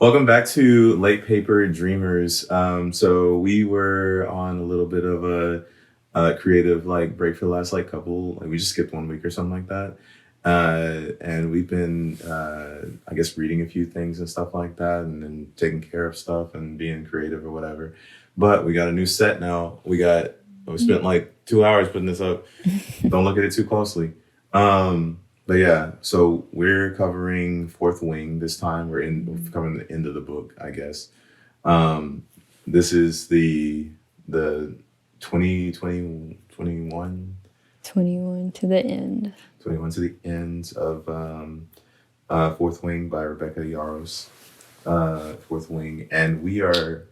Welcome back to Late Paper Dreamers. So we were on a little bit of a creative like break for the last like couple. Like we just skipped 1 week or something like that. And we've been, I guess, reading a few things and stuff like that, and then taking care of stuff and being creative or whatever. But we got a new set now. We spent like 2 hours putting this up. Don't look at it too closely. But yeah, so we're covering Fourth Wing this time. We're covering the end of the book, I guess. This is the 2021 21 to the end. 21 to the end of Fourth Wing by Rebecca Yarros. Fourth Wing, and we are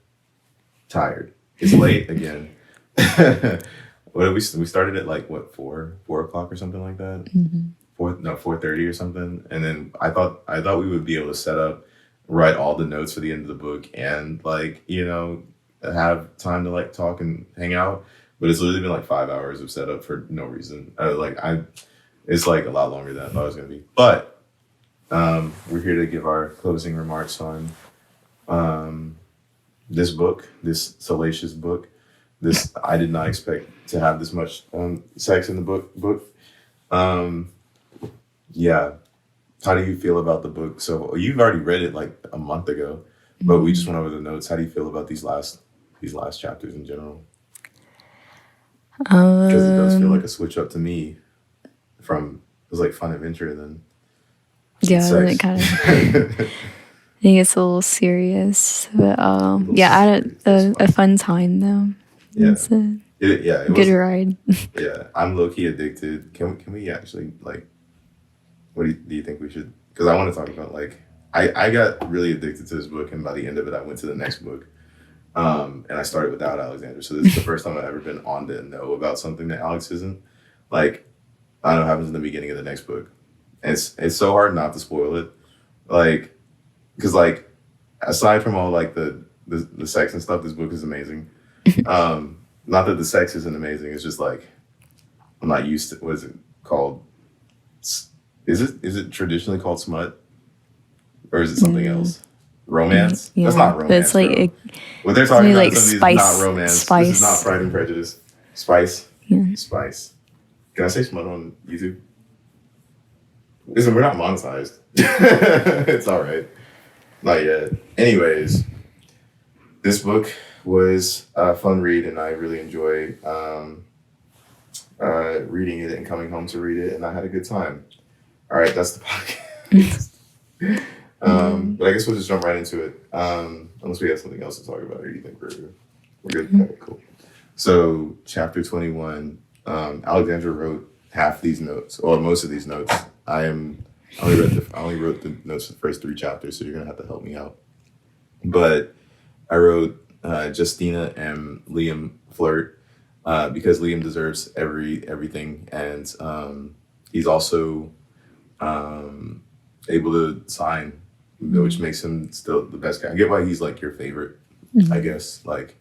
tired. It's late again. What did we started at like what 4 o'clock or something like that? Mm-hmm. 4:30 or something, and then I thought we would be able to set up, write all the notes for the end of the book, and like have time to like talk and hang out. But it's literally been like 5 hours of setup for no reason. It's like a lot longer than I thought it was gonna be. But we're here to give our closing remarks on this book, this salacious book. This I did not expect to have this much sex in the book. Yeah. How do you feel about the book? So you've already read it like a month ago, but we just went over the notes. How do you feel about these last chapters in general? Because it does feel like a switch up to me from it was like fun adventure then. Then it kind of I think it's a little serious, but yeah, I had a fun time though. Yeah. It was good ride. Yeah, I'm low key addicted. Can we actually like? What do you think we should? Because I want to talk about like I got really addicted to this book, and by the end of it, I went to the next book, and I started without Alexandra. So this is the first time I've ever been on to know about something that Alex isn't. Like I don't know what happens in the beginning of the next book. And it's so hard not to spoil it, like because like aside from all like the sex and stuff, this book is amazing. Not that the sex isn't amazing. It's just like I'm not used to. What is it called? Is it traditionally called smut, or is it something else? Romance? Yeah. That's not romance. It's like what they're talking about like is spice, not romance. Spice. This is not Pride and Prejudice. Spice. Yeah. Spice. Can I say smut on YouTube? Listen, we're not monetized. It's all right. Not yet. Anyways, this book was a fun read, and I really enjoy reading it and coming home to read it, and I had a good time. All right, that's the podcast. But I guess we'll just jump right into it. Unless we have something else to talk about, or do you think we're good? Okay, cool. So, chapter 21. Alexandra wrote half these notes, or most of these notes. I only wrote the notes for the first 3 chapters, so you're gonna have to help me out. But I wrote Justina and Liam flirt because Liam deserves everything, and he's also able to sign, which makes him still the best guy. I get why he's like your favorite, I guess. Like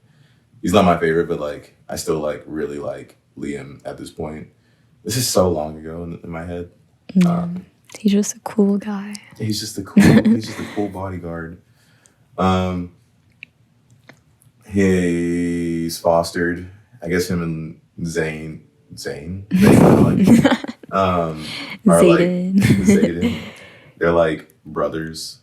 he's not my favorite, but like I still like really like Liam at this point. This is so long ago in my head. He's just a cool guy. He's just a cool bodyguard. He's fostered. I guess him and Zayn are Xaden. like Xaden. They're like brothers,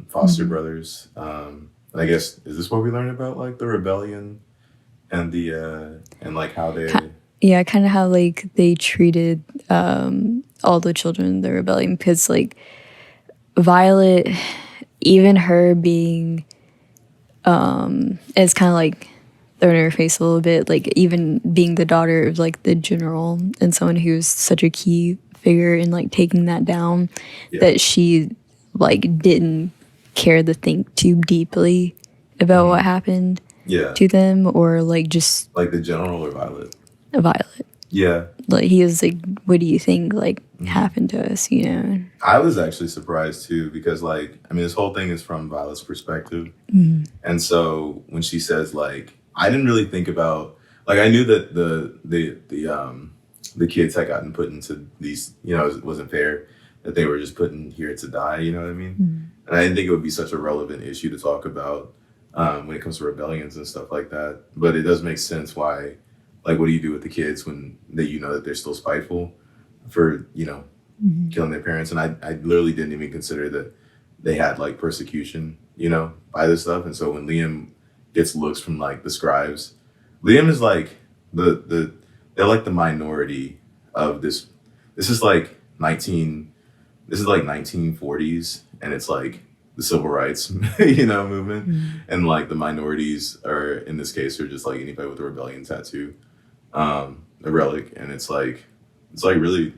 foster brothers. And I guess is this what we learned about like the rebellion and the and like how they kind of how like they treated all the children in the rebellion, because like Violett, even her being it's kind of like thrown in her face a little bit, like even being the daughter of like the general and someone who's such a key figure in like taking that down, that she like didn't care to think too deeply about what happened to them, or like just like the general or Violett. Yeah, like he was like, what do you think like happened to us, I was actually surprised too, because like I mean this whole thing is from Violett's perspective, and so when she says like I didn't really think about, like I knew that the kids had gotten put into these, it wasn't fair that they were just put in here to die, you know what I mean? And I didn't think it would be such a relevant issue to talk about when it comes to rebellions and stuff like that. But it does make sense why, like, what do you do with the kids when you know that they're still spiteful for, killing their parents? And I literally didn't even consider that they had like persecution, by this stuff. And so when Liam gets looks from like the scribes, Liam is like the they're like the minority of this. This is like 1940s, and it's like the civil rights, movement, and like the minorities are in this case are just like anybody with a rebellion tattoo, a relic, and it's like really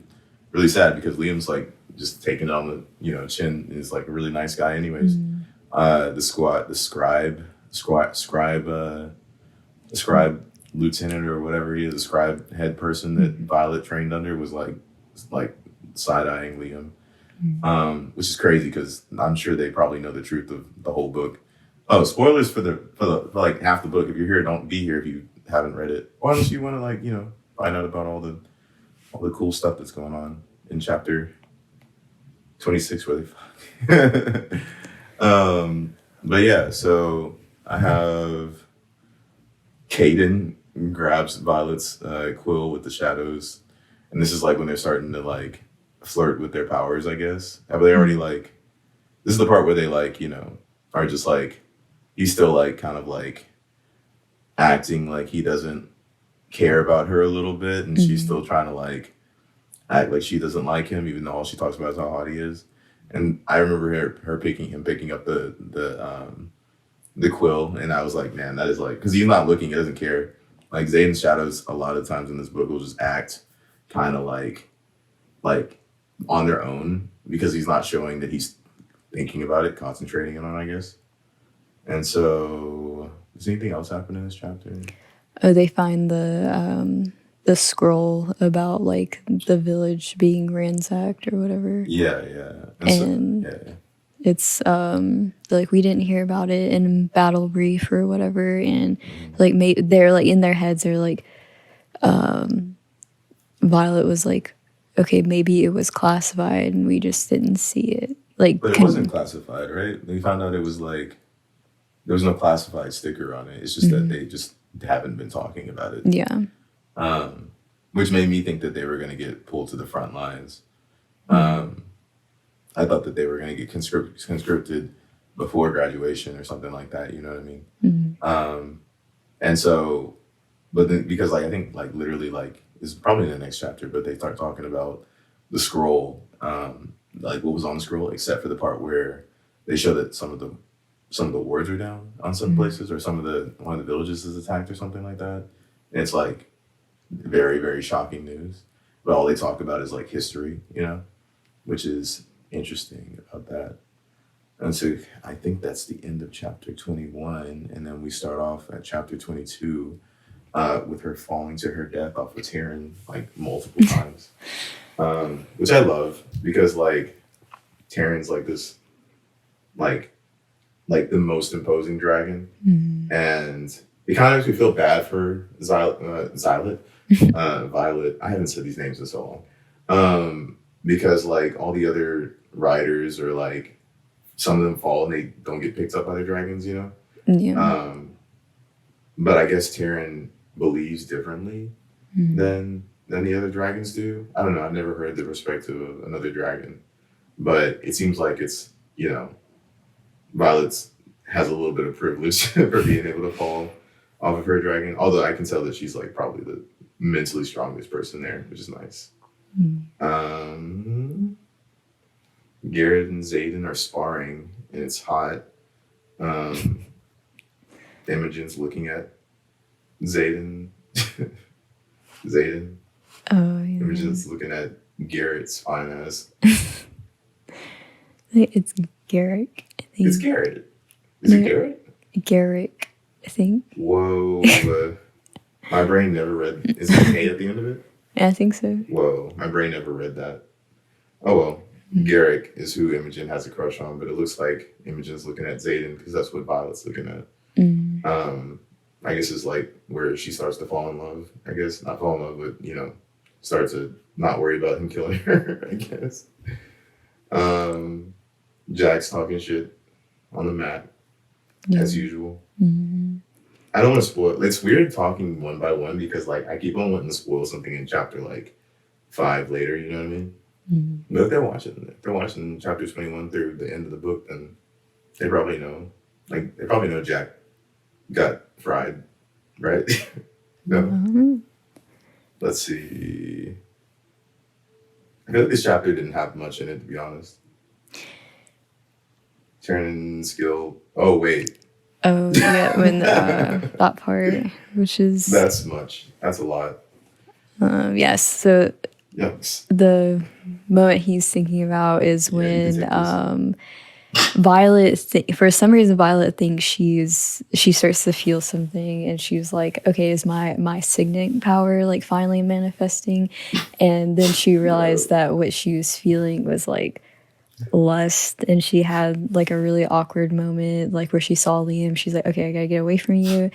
really sad because Liam's like just taking it on the chin and is like a really nice guy anyways. The scribe lieutenant or whatever he is, the scribe head person that Violett trained under was like side eyeing Liam, which is crazy because I'm sure they probably know the truth of the whole book. Oh, spoilers for like half the book. If you're here, don't be here if you haven't read it. Or unless you want to find out about all the cool stuff that's going on in chapter 26 where they fuck. But yeah, so I have Xaden grabs Violet's quill with the shadows, and this is like when they're starting to like flirt with their powers, I guess. Have they already like? This is the part where they like are just like he's still like kind of like acting like he doesn't care about her a little bit, and she's still trying to like act like she doesn't like him, even though all she talks about is how hot he is. And I remember her picking up the quill, and I was like, man, that is like because he's not looking, he doesn't care. Like Xaden's shadows, a lot of times in this book will just act kind of like on their own because he's not showing that he's thinking about it, concentrating on it, I guess. And so, does anything else happen in this chapter? Oh, they find the scroll about like the village being ransacked or whatever. Yeah. And it's like we didn't hear about it in Battle Brief or whatever, and like they're like in their heads they're like Violett was like, okay, maybe it was classified and we just didn't see it. Like, but it wasn't classified, right? We found out it was like there was no classified sticker on it. It's just that they just haven't been talking about it. Yeah. Which made me think that they were going to get pulled to the front lines. I thought that they were going to get conscripted before graduation or something like that. You know what I mean? And so, but then because like I think like literally like it's probably in the next chapter, but they start talking about the scroll, like what was on the scroll, except for the part where they show that some of the wards are down on some places, or one of the villages is attacked or something like that. And it's like very, very shocking news. But all they talk about is like history, which is interesting about that. And so I think that's the end of chapter 21. And then we start off at chapter 22 with her falling to her death off of Taryn like multiple times, which I love because like Taryn's like this, like the most imposing dragon. And it kind of makes me feel bad for Violett. I haven't said these names in so long. Because like all the other riders are like, some of them fall and they don't get picked up by the dragons, Yeah. But I guess Taryn believes differently than the other dragons do. I don't know. I've never heard the perspective of another dragon, but it seems like it's Violet has a little bit of privilege for being able to fall off of her dragon. Although I can tell that she's like probably the mentally strongest person there, which is nice. Garrett and Xaden are sparring, and it's hot. Imogen's looking at Xaden. Xaden. Oh, yeah. Imogen's looking at Garrett's fine ass. It's Garrick, I think. It's Garrett. Is it Garrett? Garrick, I think. Whoa. My brain never read. Is there an A at the end of it? Yeah, I think so. Whoa. My brain never read that. Oh, well. Garrick is who Imogen has a crush on, but it looks like Imogen's looking at Xaden because that's what Violet's looking at. I guess it's like where she starts to fall in love. I guess not fall in love, but start to not worry about him killing her. I guess. Jack's talking shit on the mat, as usual. Mm-hmm. I don't want to spoil. It's weird talking one by one because like I keep on wanting to spoil something in chapter like 5 later. You know what I mean? Mm-hmm. But if they're watching chapter 21 through the end of the book, then they probably know. Like they probably know Jack got fried, right? No. Mm-hmm. Let's see. I feel like this chapter didn't have much in it, to be honest. Turn skill. Oh wait. Oh yeah, when that part, which is That's much. That's a lot. yes. So Yikes. the moment he's thinking about is Yeah, you can take when Violett, for some reason, Violett thinks she starts to feel something, and she's like, "Okay, is my signet power like finally manifesting?" And then she realized that what she was feeling was like lust, and she had like a really awkward moment, like where she saw Liam. She's like, "Okay, I gotta get away from you,"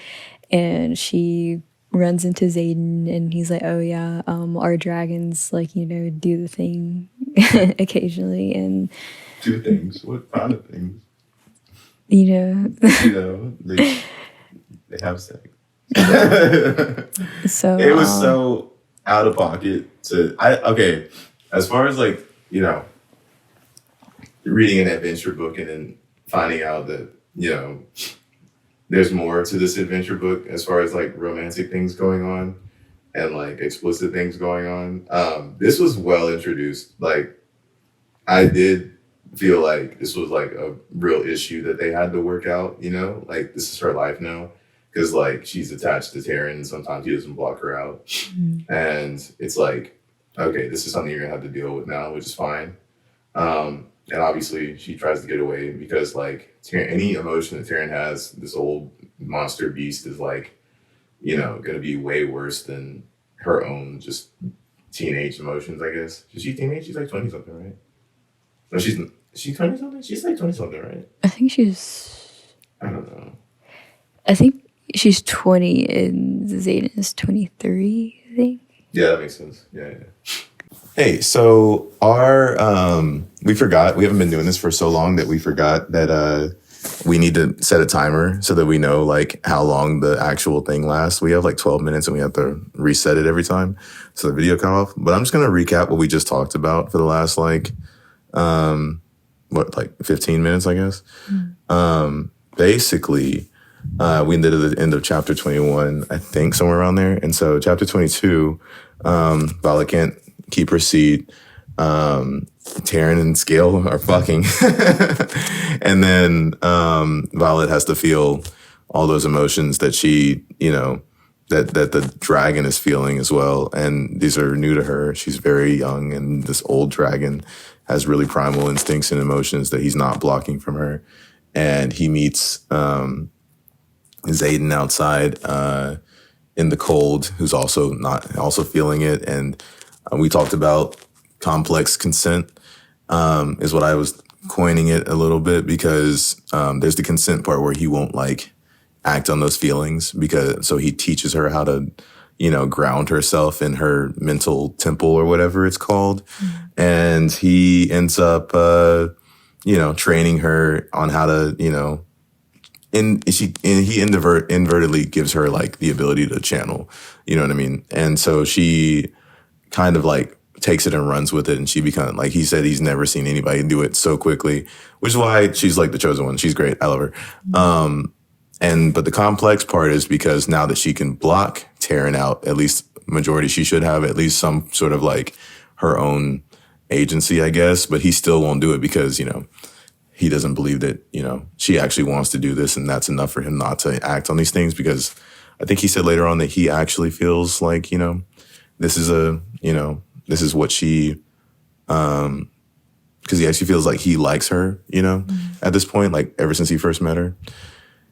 and she runs into Xaden, and he's like, "Oh yeah, our dragons like do the thing occasionally," and Two things. What kind of things? you know. You know, they have sex. So It was so out of pocket okay. As far as like, reading an adventure book and then finding out that, there's more to this adventure book as far as like romantic things going on and like explicit things going on. This was well introduced. Like I did feel like this was like a real issue that they had to work out, like this is her life now. Cause like she's attached to Taryn and sometimes he doesn't block her out. And it's like, okay, this is something you're gonna have to deal with now, which is fine. And obviously she tries to get away because like any emotion that Taryn has, this old monster beast is like, gonna be way worse than her own just teenage emotions, I guess. Is she teenage? She's like 20 something, right? No, she's 20 something? She's like 20 something, right? I think I don't know. I think she's 20 and Zayn is 23, I think. Yeah, that makes sense. Yeah. Hey, so we forgot, we haven't been doing this for so long that we forgot that we need to set a timer so that we know like how long the actual thing lasts. We have like 12 minutes and we have to reset it every time so the video cut off. But I'm just gonna recap what we just talked about for the last like 15 minutes, I guess. Basically, we ended at the end of chapter 21, I think, somewhere around there. And so chapter 22, Violett can't keep her seat. Taryn and Scale are fucking. And then Violett has to feel all those emotions that she, that the dragon is feeling as well. And these are new to her. She's very young, and this old dragon has really primal instincts and emotions that he's not blocking from her. And he meets Xaden outside in the cold, who's also feeling it. And we talked about complex consent, is what I was coining it a little bit, because there's the consent part where he won't like act on those feelings, so he teaches her how to, ground herself in her mental temple or whatever it's called. And he ends up, training her on how to, he inadvertently gives her like the ability to channel, you know what I mean? And so she kind of like takes it and runs with it, and she becomes, like he said, he's never seen anybody do it so quickly, which is why she's like the chosen one. She's great. I love her. But the complex part is because now that she can block Taryn out, at least majority, she should have at least some sort of like her own agency, I guess, but he still won't do it because, he doesn't believe that, she actually wants to do this, and that's enough for him not to act on these things, because I think he said later on that he actually feels like, this is what she, because he actually feels like he likes her, at this point, like ever since he first met her.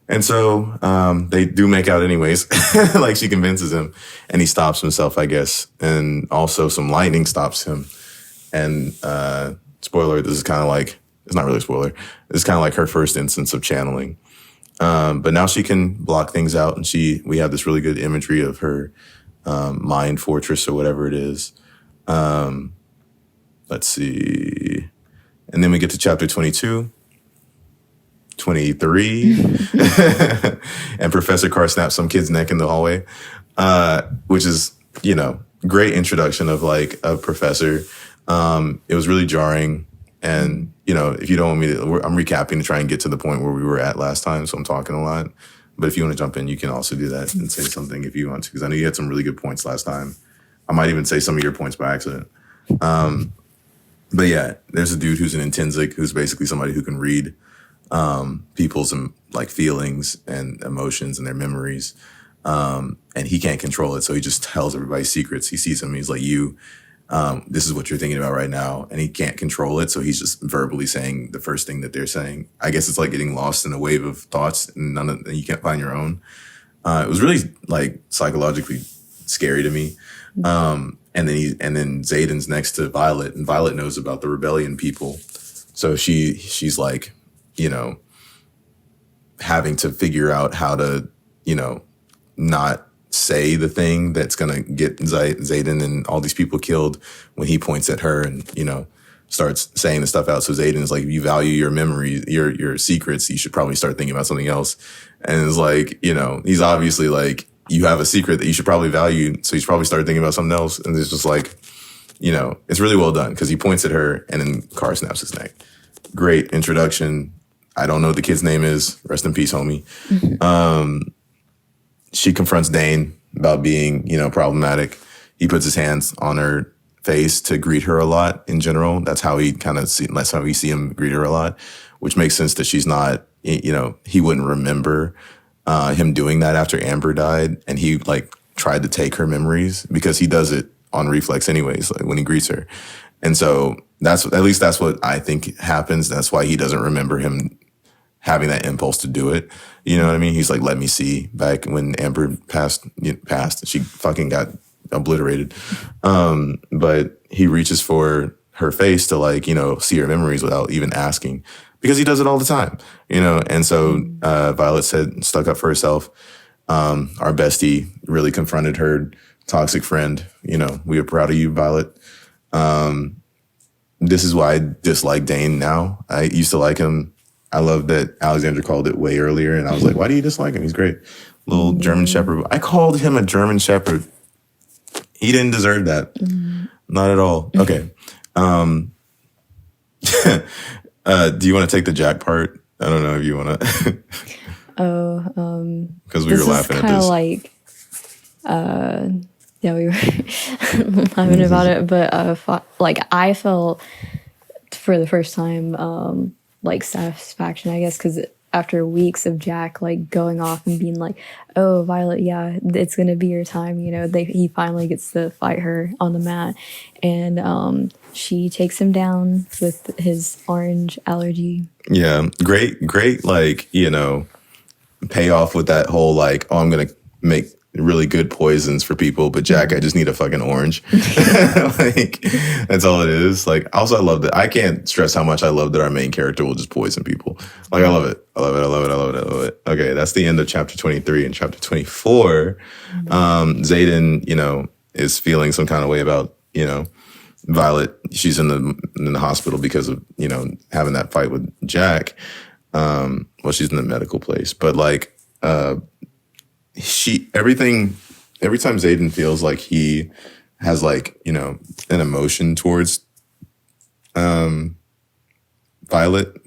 And so they do make out anyways, like she convinces him, and he stops himself, I guess. And also some lightning stops him. And spoiler, this is kind of like, it's not really a spoiler. It's kind of like her first instance of channeling. But now she can block things out, and we have this really good imagery of her mind fortress or whatever it is. Let's see. And then we get to chapter 22, 23, and Professor Carr snaps some kid's neck in the hallway, which is, great introduction of like a professor. It was really jarring. And, if you don't want me to, I'm recapping to try and get to the point where we were at last time. So I'm talking a lot. But if you want to jump in, you can also do that and say something if you want to, because I know you had some really good points last time. I might even say some of your points by accident. But yeah, there's a dude who's an intrinsic, who's basically somebody who can read people's like feelings and emotions and their memories. And he can't control it. So he just tells everybody secrets. He sees them. He's like, this is what you're thinking about right now. And he can't control it. So he's just verbally saying the first thing that they're saying. I guess it's like getting lost in a wave of thoughts and you can't find your own. It was really like psychologically scary to me. And then Xaden's next to Violett, and Violett knows about the rebellion people. So she's like, having to figure out how to, not say the thing that's going to get Xaden and all these people killed when he points at her and, starts saying the stuff out. So Xaden is like, if you value your memories, your secrets, you should probably start thinking about something else. And it's like, he's obviously like, you have a secret that you should probably value. So you should probably start thinking about something else. And it's just like, it's really well done because he points at her and then Carr snaps his neck. Great introduction. I don't know what the kid's name is. Rest in peace, homie. She confronts Dain about being, problematic. He puts his hands on her face to greet her a lot in general. That's how that's how we see him greet her a lot, which makes sense that she's not, he wouldn't remember him doing that after Amber died. And he like tried to take her memories because he does it on reflex anyways, like when he greets her. And so that's what I think happens. That's why he doesn't remember him having that impulse to do it. You know what I mean? He's like, let me see, back when Amber passed, she fucking got obliterated. But he reaches for her face to like, see her memories without even asking because he does it all the time, And so Violett stuck up for herself. Our bestie really confronted her toxic friend. We are proud of you, Violett. This is why I dislike Dain now. I used to like him. I love that Alexandra called it way earlier, and I was like, why do you dislike him? He's great. Little German Shepherd. I called him a German Shepherd. He didn't deserve that. Not at all. Okay. Do you want to take the Jack part? I don't know if you want to. Because we were laughing at this. Like, yeah, we were laughing about it, but I felt for the first time like satisfaction, I guess, because after weeks of Jack like going off and being like, oh, Violett, yeah, it's gonna be your time, he finally gets to fight her on the mat, and she takes him down with his orange allergy. Yeah, great like, payoff with that whole like, oh, I'm gonna make really good poisons for people, but Jack, I just need a fucking orange. Like, that's all it is. Like, also, I love that. I can't stress how much I love that our main character will just poison people. Like, I love it. I love it. I love it. I love it. I love it. Okay, that's the end of chapter 23. And chapter 24, Xaden, is feeling some kind of way about, Violett. She's in the hospital because of, having that fight with Jack. Well, she's in the medical place, but like, every time Xaden feels like he has like, an emotion towards Violett,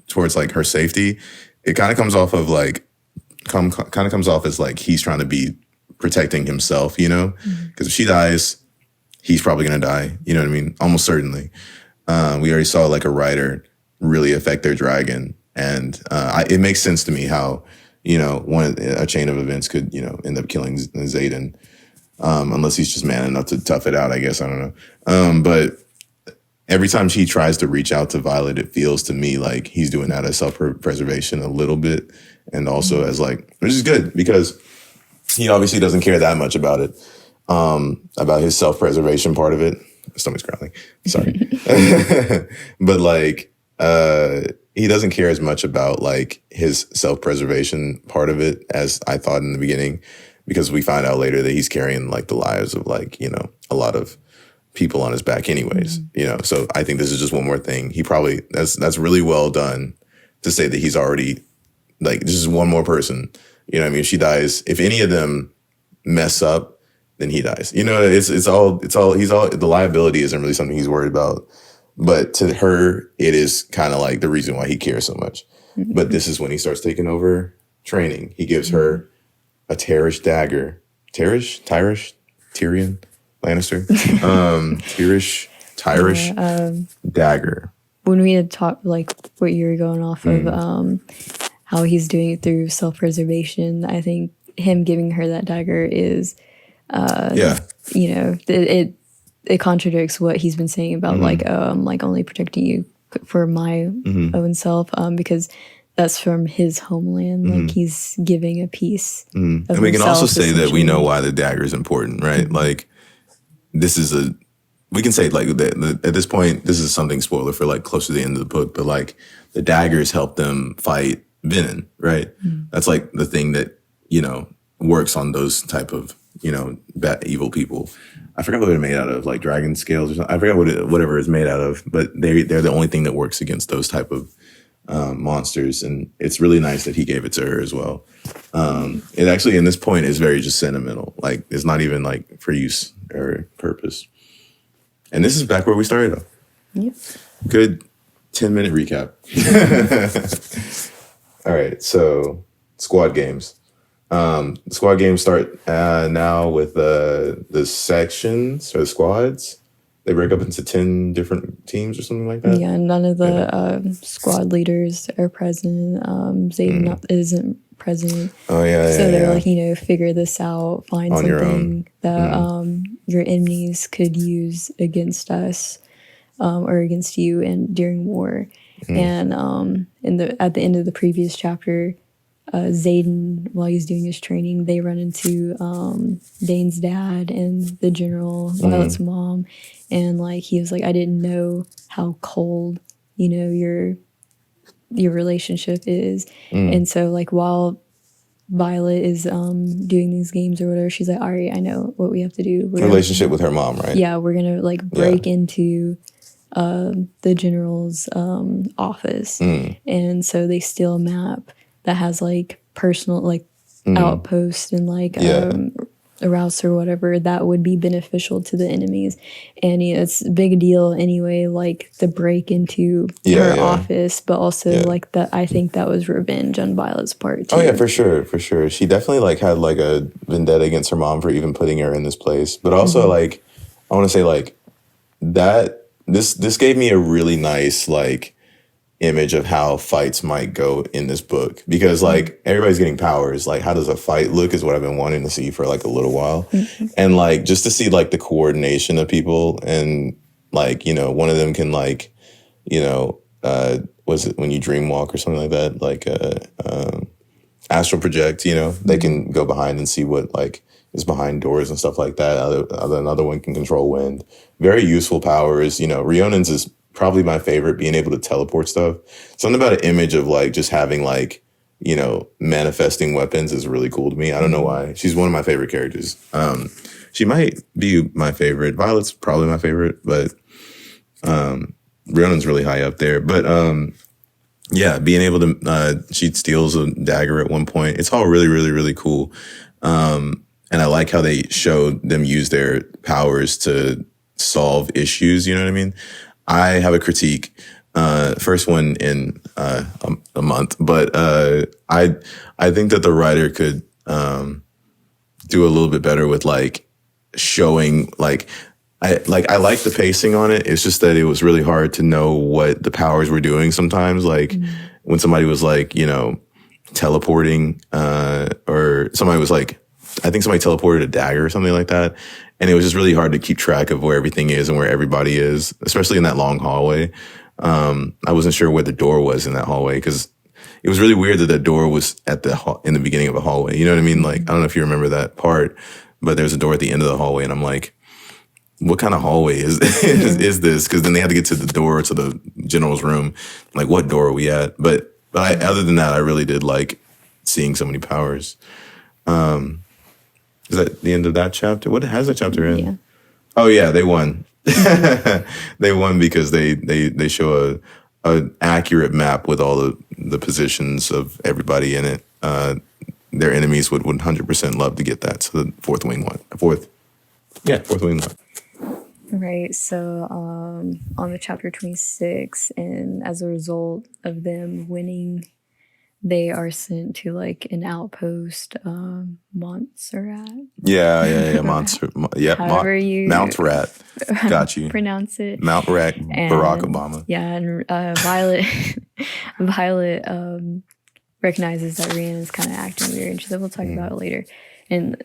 towards like her safety, it kind of comes off of like, kind of comes off as like he's trying to be protecting himself, because if she dies, he's probably going to die. You know what I mean? Almost certainly. We already saw like a rider really affect their dragon. And it makes sense to me how, a chain of events could, end up killing Xaden, unless he's just man enough to tough it out, I guess. I don't know. But every time she tries to reach out to Violett, it feels to me like he's doing that as self-preservation a little bit. And also as like, which is good because he obviously doesn't care that much about it, about his self-preservation part of it. My stomach's growling. Sorry. But like, he doesn't care as much about like his self-preservation part of it as I thought in the beginning, because we find out later that he's carrying like the lives of like, a lot of people on his back anyways, you know. So I think this is just one more thing. He probably that's really well done to say that he's already like this is one more person. You know what I mean? If she dies, if any of them mess up, then he dies. You know, it's all the liability isn't really something he's worried about. But to her, it is kind of like the reason why he cares so much. But this is when he starts taking over training. He gives her a Tyrish dagger. Tyrion Lannister. Tyrish dagger. When we had talked, like what you were going off of, how he's doing it through self-preservation, I think him giving her that dagger is, you know, it contradicts what he's been saying about like, I'm like only protecting you for my own self, because that's from his homeland. Like he's giving a piece. And we can also say that we know why the dagger is important, right? Like this is we can say like at this point, this is something spoiler for like close to the end of the book, but like the daggers help them fight Venom, right? That's like the thing that, you know, works on those type of, you know, bad, evil people. I forgot what they're made out of, like dragon scales or something. I forgot whatever it's made out of, but they're the only thing that works against those type of monsters. And it's really nice that he gave it to her as well. It actually, in this point, is very just sentimental. Like, it's not even like for use or purpose. And this is back where we started off. Yep. Good 10-minute recap. All right, so squad games. Squad games start now with the sections or squads. They break up into 10 different teams or something like that. Yeah, none of the squad leaders are present. Xaden isn't present. Oh yeah. So they're like, you know, figure this out, find on something that your enemies could use against us or against you and during war. And at the end of the previous chapter, Xaden, while he's doing his training, they run into Dain's dad and the general, Violett's mom, and like he was like, I didn't know how cold, you know, your relationship is. And so like while Violett is doing these games or whatever, she's like, all right, I know what we have to do. Relationship with her mom, right? Yeah, we're gonna like break into the general's office, and so they steal a map that has like personal like outposts and like routes or whatever that would be beneficial to the enemies. And you know, it's a big deal anyway, like the break into her office, but also like that I think that was revenge on Violett's part too. Oh yeah, for sure. She definitely like had like a vendetta against her mom for even putting her in this place. But also like I want to say like that this gave me a really nice like image of how fights might go in this book, because like everybody's getting powers. Like how does a fight look is what I've been wanting to see for like a little while. And like just to see like the coordination of people, and like, you know, one of them can like, you know, was it when you dream walk or something like that, like astral project, you know, they can go behind and see what like is behind doors and stuff like that. Another one can control wind. Very useful powers. You know, Rionan's is probably my favorite, being able to teleport stuff. Something about an image of like just having like, you know, manifesting weapons is really cool to me. I don't know why. She's one of my favorite characters. She might be my favorite. Violett's probably my favorite, but Rionan's really high up there. But yeah, being able to, she steals a dagger at one point. It's all really, really, really cool. And I like how they showed them use their powers to solve issues. You know what I mean? I have a critique, first one in a month, but I think that the writer could do a little bit better with like showing like I like the pacing on it. It's just that it was really hard to know what the powers were doing sometimes. Like when somebody was like, you know, teleporting, or somebody was like, I think somebody teleported a dagger or something like that. And it was just really hard to keep track of where everything is and where everybody is, especially in that long hallway. I wasn't sure where the door was in that hallway, because it was really weird that the door was at in the beginning of a hallway. You know what I mean? Like, I don't know if you remember that part, but there's a door at the end of the hallway, and I'm like, what kind of hallway is this? Because then they had to get to the door to the general's room. Like, what door are we at? But other than that, I really did like seeing so many powers. Is that the end of that chapter? What has that chapter in? Yeah. Oh yeah, they won. They won because they show a accurate map with all the positions of everybody in it. Their enemies would 100% love to get that. So the fourth wing won. Fourth wing won. Right. So on the chapter 26, and as a result of them winning, they are sent to like an outpost, Montserrat. Yeah. Monster. Yeah. However you Mount Rat. Got you. pronounce it. Mount Rat. Barack Obama. Yeah, and Violett, Violett recognizes that Rhiannon is kind of acting weird, and she said, "We'll talk about it later." And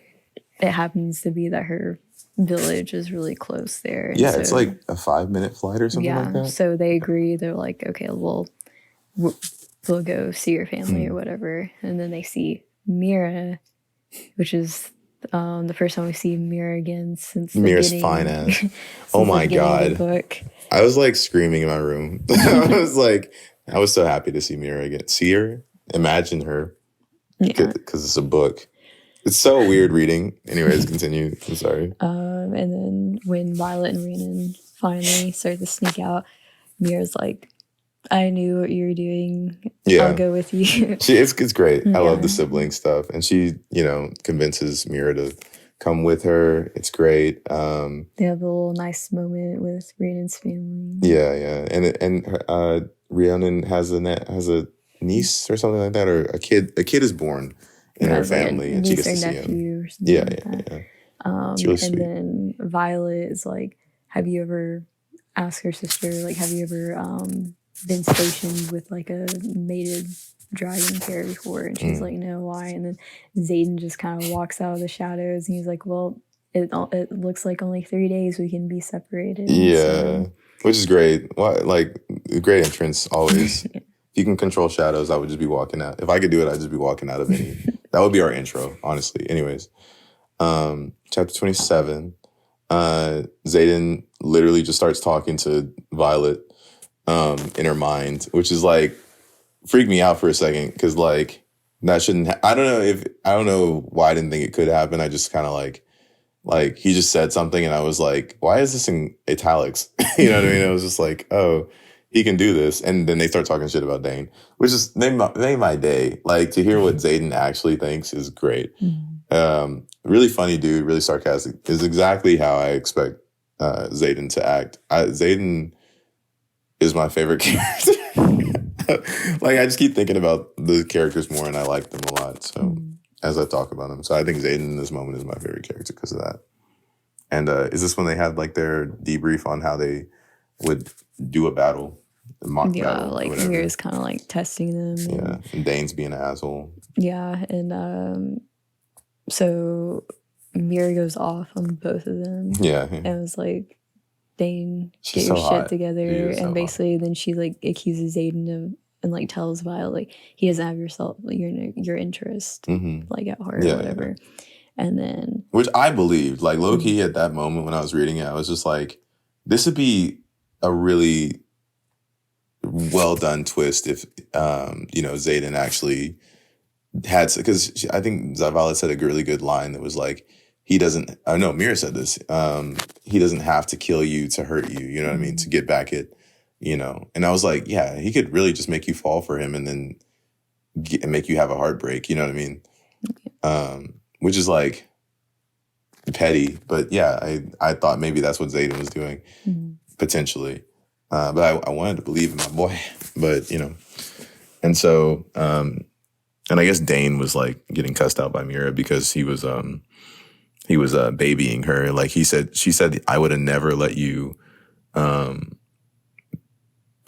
it happens to be that her village is really close there. And yeah, so, it's like a 5-minute flight or something like that. So they agree. They're like, okay, we'll go see your family or whatever. And then they see Mira, which is the first time we see Mira again since Mira's fine ass. Oh my god! Book. I was like screaming in my room. I was so happy to see Mira again. See her, imagine her, because it's a book. It's so weird reading. Anyways, continue. I'm sorry. And then when Violett and Rhiannon finally start to sneak out, Mira's like, I knew what you were doing. Yeah. I'll go with you. It's great. I love the sibling stuff. And she, convinces Mira to come with her. It's great. They have a little nice moment with Rhiannon's family. Yeah. And Rhiannon has a niece or something like that, or a kid. A kid is born in her family, and she gets to see him. Yeah. It's really sweet. And then Violett is like, have you ever asked her sister, like, have you ever been stationed with like a mated dragon pair before? And she's like, no, why? And then Xaden just kind of walks out of the shadows, and he's like, well, it looks like only 3 days we can be separated. Yeah, which is great. Like, great entrance always. If you can control shadows, I would just be walking out. If I could do it, I'd just be walking out of any. That would be our intro, honestly. Anyways, chapter 27, Xaden literally just starts talking to Violett in her mind, which is like freaked me out for a second, because like that shouldn't. I don't know why I didn't think it could happen. I just kind of like he just said something, and I was like, why is this in italics? You know what I mean? I was just like, oh, he can do this. And then they start talking shit about Dain, which is made my day. Like, to hear what Xaden actually thinks is great. Really funny dude, really sarcastic. Is exactly how I expect Xaden to act. Xaden is my favorite character. Like, I just keep thinking about the characters more, and I like them a lot. So as I talk about them, so I think Xaden in this moment is my favorite character because of that. And is this when they had like their debrief on how they would do a battle, mock battle? Like Mira's kind of like testing them. And Dain's being an asshole. Yeah, and so Mira goes off on both of them. Yeah, and it was like, Dain, get your shit together. And basically then she like accuses Xaden of, and like tells Violett, like, he doesn't have your interest like at heart or whatever. And then, which I believed, like, low-key at that moment when I was reading it, I was just like, this would be a really well done twist if Xaden actually had, because I think Violett said a really good line that was like, Mira said this, he doesn't have to kill you to hurt you, you know what I mean, to get back at, and I was like, yeah, he could really just make you fall for him and then make you have a heartbreak, you know what I mean? Which is like petty, but yeah, I thought maybe that's what Xaden was doing, potentially. But I wanted to believe in my boy, but, and so, and I guess Dain was like getting cussed out by Mira because he was babying her. Like, she said, I would have never let you,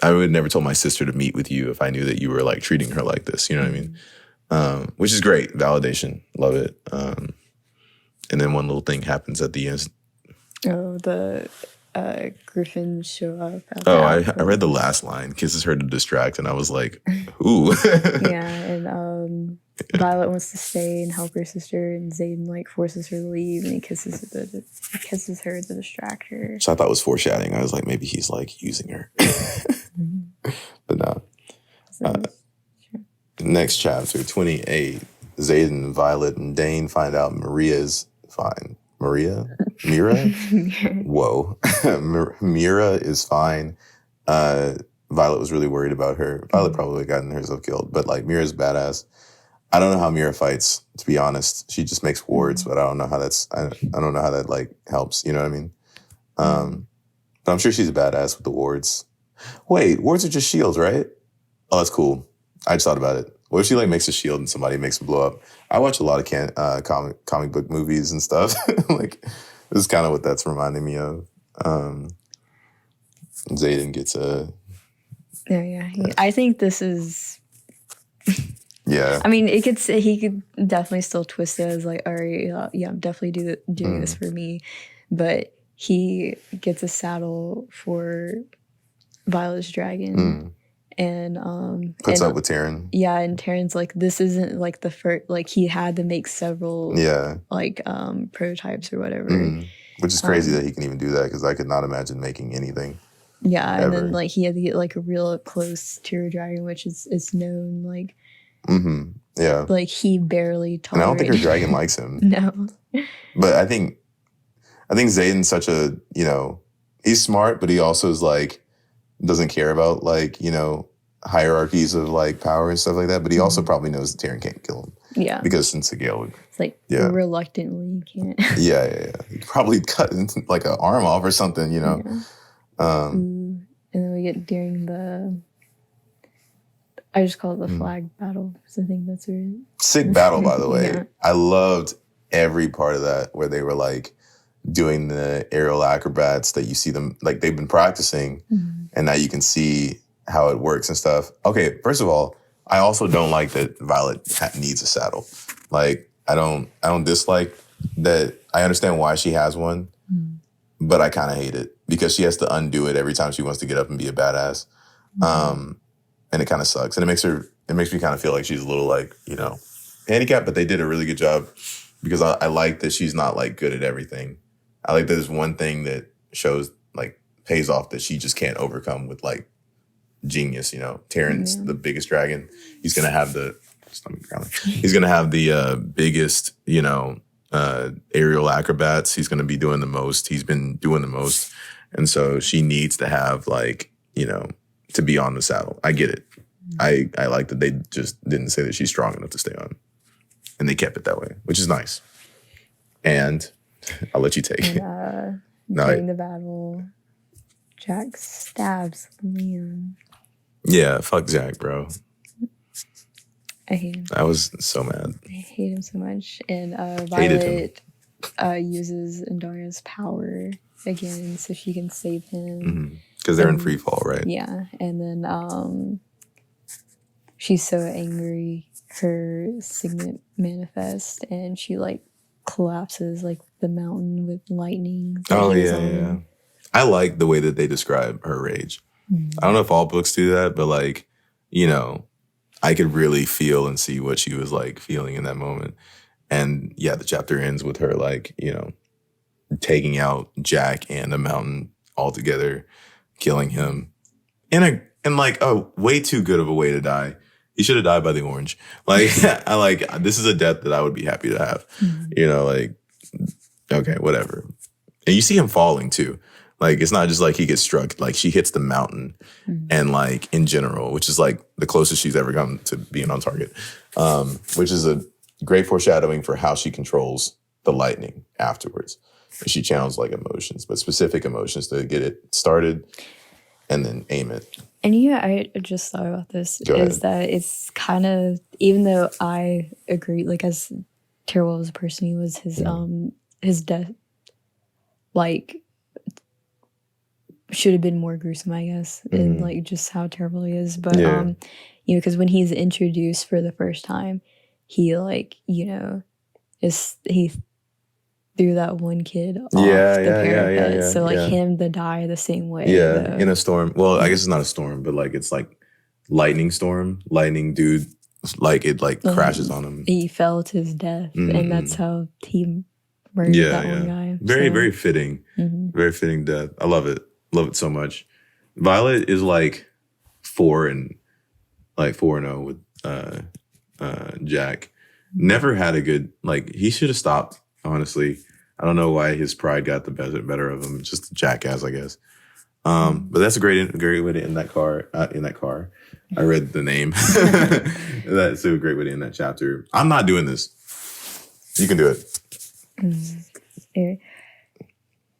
I would never told my sister to meet with you if I knew that you were like treating her like this. You know what I mean? Which is great. Validation. Love it. And then one little thing happens at the end. Oh, the Griffins show up. I read the last line, kisses her to distract, and I was like, ooh. Yeah, and Violett wants to stay and help her sister, and Xaden like forces her to leave, and he kisses her to distract her. So I thought it was foreshadowing. I was like, maybe he's like using her. But no. Next chapter, 28. Xaden, Violett, and Dain find out Maria's fine. Mira. Whoa, Mira is fine. Violett was really worried about her. Violett probably gotten herself killed, but like Mira's badass. I don't know how Mira fights, to be honest. She just makes wards, but I don't know how I don't know how that like helps. You know what I mean? But I'm sure she's a badass with the wards. Wait, wards are just shields, right? Oh, that's cool. I just thought about it. What if she like makes a shield and somebody makes them blow up? I watch a lot of comic book movies and stuff. Like this is kind of what that's reminding me of. Xaden gets a. Yeah. I think this is. Yeah. I mean, he could definitely still twist it as like, all right, yeah, I'm definitely doing this for me, but he gets a saddle for Violet's dragon. And puts up with Taryn. Yeah, and Taryn's like, this isn't like the first, like he had to make several like prototypes or whatever. Which is crazy that he can even do that, because I could not imagine making anything. Yeah, ever. And then like he had to get like a real close to a dragon, which is known like yeah, like he barely tolerated. And I don't think her dragon likes him. No. But I think Xaden's such a, he's smart, but he also is like, doesn't care about like, hierarchies of like power and stuff like that. But he also probably knows that Taryn can't kill him. Yeah. Because since Gale would. It's like reluctantly you can't. Yeah. He probably cut like an arm off or something, Yeah. And then we get during the. I just call it the flag battle because I think that's weird. Sick battle, by the way. Yeah. I loved every part of that where they were like doing the aerial acrobats that you see them, like they've been practicing and now you can see how it works and stuff. Okay, first of all, I also don't like that Violett needs a saddle. Like, I don't dislike that. I understand why she has one, but I kind of hate it because she has to undo it every time she wants to get up and be a badass. And it kind of sucks. And it makes me kind of feel like she's a little like, handicapped, but they did a really good job because I like that she's not like good at everything. I like that there's one thing that shows like pays off that she just can't overcome with like genius, Taryn's the biggest dragon. He's going to have the biggest, aerial acrobats. He's going to be doing the most. He's been doing the most. And so she needs to have like, to be on the saddle. I get it. I like that they just didn't say that she's strong enough to stay on. And they kept it that way, which is nice. And I'll let you take it. During the battle, Jack stabs Liam. Yeah, fuck Jack, bro. I hate him. I was so mad. I hate him so much. And Violett uses Endaria's power again so she can save him. Because they're in free fall, right? Yeah. And then she's so angry, her signet manifests, and she like collapses like the mountain with lightning. Oh, yeah. I like the way that they describe her rage. I don't know if all books do that, but like, I could really feel and see what she was like feeling in that moment. And yeah, the chapter ends with her like, taking out Jack and the mountain all together, killing him in like a way too good of a way to die. He should have died by the orange. Like, this is a death that I would be happy to have. Like, okay, whatever. And you see him falling too. Like, it's not just like he gets struck. Like, she hits the mountain and like in general, which is like the closest she's ever come to being on target, which is a great foreshadowing for how she controls the lightning afterwards. She channels like emotions, but specific emotions to get it started and then aim it. And I just thought about this, that it's kind of, even though I agree, like as terrible as a person he was, his death, like, should have been more gruesome, I guess, and like just how terrible he is. But, because when he's introduced for the first time, he like, he threw that one kid off the parapet. So like him to die the same way. Yeah, in a storm. Well, I guess it's not a storm, but like it's like lightning storm. Lightning dude, like it like crashes on him. He fell to his death, and that's how he murdered that one guy. Very fitting. Very fitting death. I love it. Love it so much. Violett is like 4-0 with Jack. Never had a good, like, he should have stopped, honestly. I don't know why his pride got the better of him. Just a jackass, I guess. But that's a great way to end that car. In that car, I read the name. That's a great way to end that chapter. I'm not doing this. You can do it.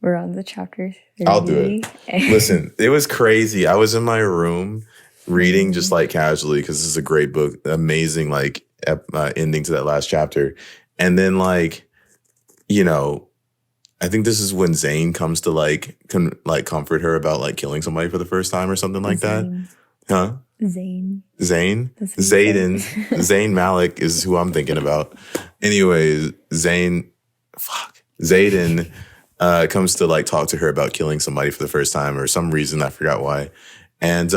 We're on the chapter 30. I'll do it. Listen, it was crazy. I was in my room reading just like casually because this is a great book, amazing like ending to that last chapter, and then like, you know, I think this is when Zayn comes to like comfort her about like killing somebody for the first time or something like that. Huh? Zayn. Zayn Malek is who I'm thinking about. Anyways, Xaden comes to like talk to her about killing somebody for the first time or some reason, I forgot why. And it's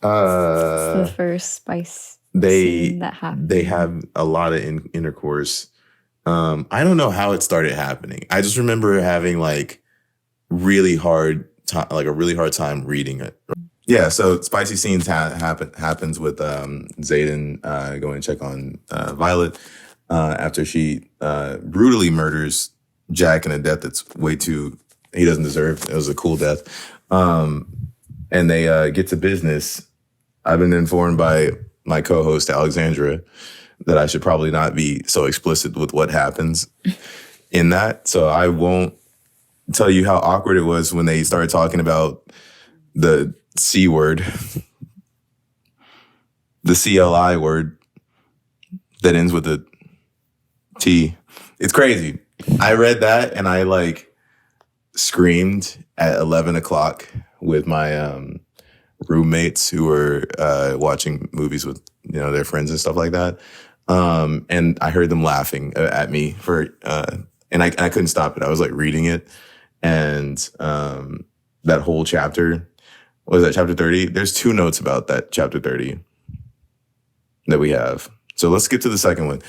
the first Spice scene that happened. They have a lot of intercourse. I don't know how it started happening. I just remember having like a really hard time reading it. Yeah, so spicy scenes happens with Xaden going to check on Violett after she brutally murders Jack in a death that's he doesn't deserve. It was a cool death. And they get to business. I've been informed by my co-host Alexandra that I should probably not be so explicit with what happens in that. So I won't tell you how awkward it was when they started talking about the C word, the CLI word that ends with a T. It's crazy. I read that and I like screamed at 11 o'clock with my roommates who were watching movies with their friends and stuff like that. And I heard them laughing at me and I couldn't stop it. I was like reading it, and that whole chapter, what was that, chapter 30? There's 2 notes about that chapter 30 that we have. So let's get to the second one.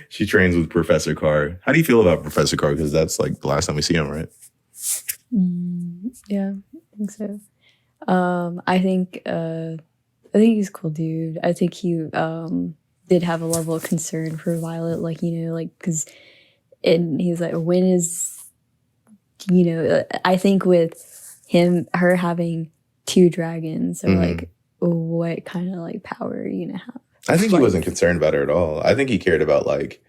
She trains with Professor Carr. How do you feel about Professor Carr? Because that's like the last time we see him, right? Yeah, I think so. I think he's a cool dude. I think he did have a level of concern for Violett, because he's like, when is, I think with her having 2 dragons, or like, what kind of like power are you gonna have? I think he wasn't concerned about her at all. I think he cared about like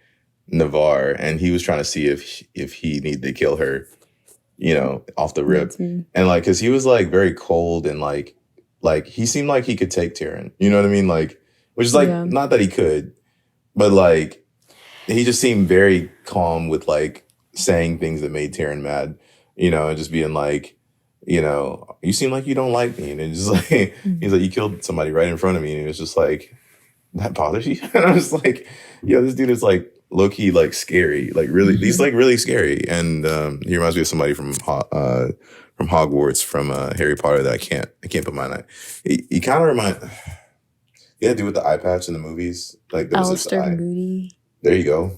Navarre, and he was trying to see if he needed to kill her, off the rip. And like, because he was like very cold and like he seemed like he could take Tyrion. You know what I mean? Like, which is like, not that he could, but like, he just seemed very calm with like saying things that made Tyrion mad, and just being like, you seem like you don't like me. And it's just like, he's like, you killed somebody right in front of me. And it was just like, that bothers you? And I was like, yo, this dude is like low-key like scary. Like really, he's like really scary. And he reminds me of somebody from Hogwarts, from Harry Potter that I can't put my name. He kind of he had to do with the eye patch in the movies. Like there was Alistair Moody. There you go.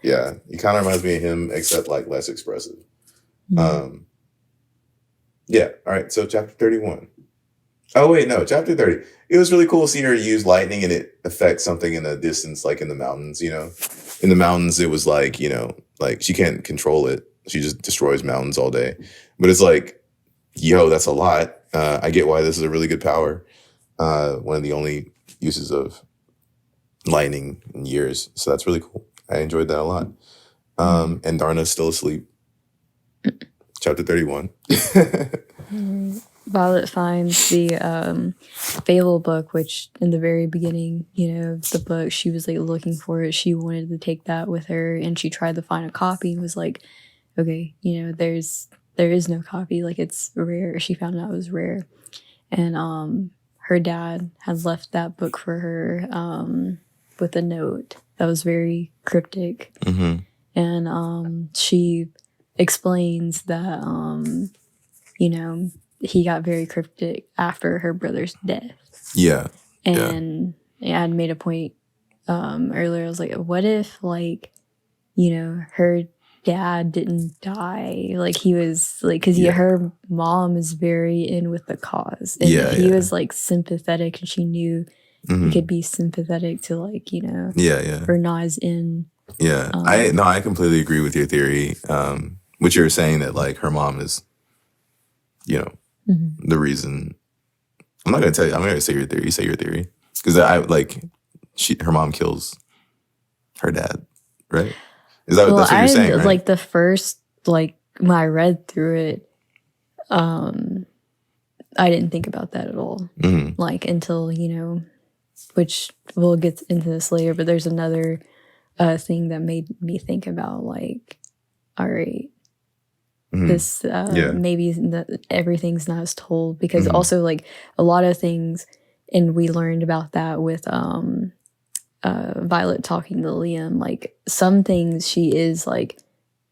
Yeah. He kind of reminds me of him, except like less expressive. Yeah. All right. So chapter 31. Oh, wait, no. Chapter 30. It was really cool to see her use lightning and it affects something in the distance, like in the mountains, In the mountains, it was like, like she can't control it. She just destroys mountains all day. But it's like, yo, that's a lot. I get why this is a really good power. One of the only uses of lightning in years. So that's really cool. I enjoyed that a lot. And Darna's still asleep. Chapter 31. Violett finds the Fable book, which in the very beginning, of the book, she was like looking for it. She wanted to take that with her, and she tried to find a copy and was like, okay, there is no copy. Like, it's rare. She found out it was rare. And her dad had left that book for her with a note that was very cryptic. And she explains that, he got very cryptic after her brother's death. Yeah. And I had made a point earlier. I was like, what if, like, her dad didn't die? Like, he was, like, because her mom is very in with the cause. And he was, like, sympathetic, and she knew he could be sympathetic to, like, or not as in Yeah, I completely agree with your theory. Which you're saying that like her mom is, you know, the reason. I'm not gonna tell you. I'm gonna say your theory. You say your theory because I like her mom kills her dad, right? Is that Well, that's what you're saying, right? like the first like when I read through it, I didn't think about that at all. Like until which we'll get into this later. But there's another thing that made me think about like, all right, this maybe everything's not as told because also like a lot of things, and we learned about that with Violett talking to Liam. Like some things she is like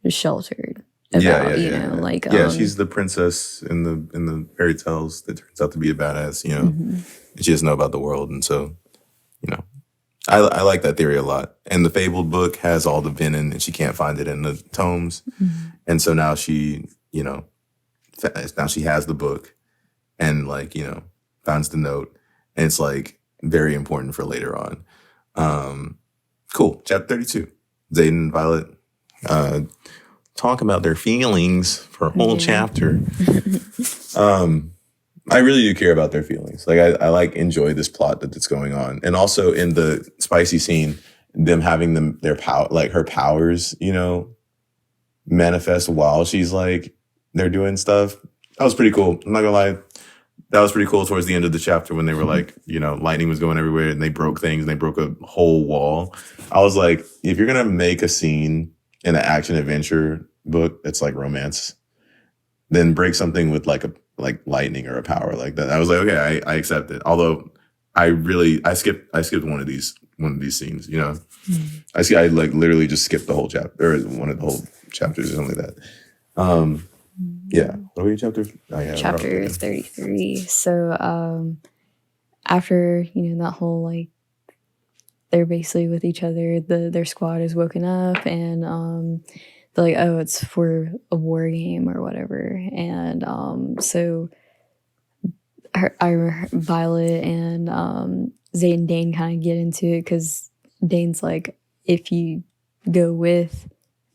sheltered about, like she's the princess in the fairy tales that turns out to be a badass, and she doesn't know about the world, and so I like that theory a lot. And the Fabled book has all the venom, and she can't find it in the tomes, and so now she now she has the book, and like finds the note, and it's like very important for later on. Cool. Chapter 32. Xaden and Violett talk about their feelings for a whole chapter. I really do care about their feelings. Like I like enjoy this plot that's going on. And also in the spicy scene, them having their power, like her powers, manifest while she's like, they're doing stuff. That was pretty cool. I'm not gonna lie. That was pretty cool towards the end of the chapter when they were like, lightning was going everywhere and they broke things and they broke a whole wall. I was like, if you're going to make a scene in an action adventure book that's like romance, then break something with like lightning or a power like that. I was like, okay, I accept it. Although I skipped one of these scenes, I like literally just skipped the whole chapter or one of the whole chapters or something like that. Yeah. What were your chapters? Oh, yeah, chapter 33. So after that whole like they're basically with each other, their squad is woken up and they're like, oh, it's for a war game or whatever. And so Violett and Zayn and Dain kind of get into it because Dane's like, if you go with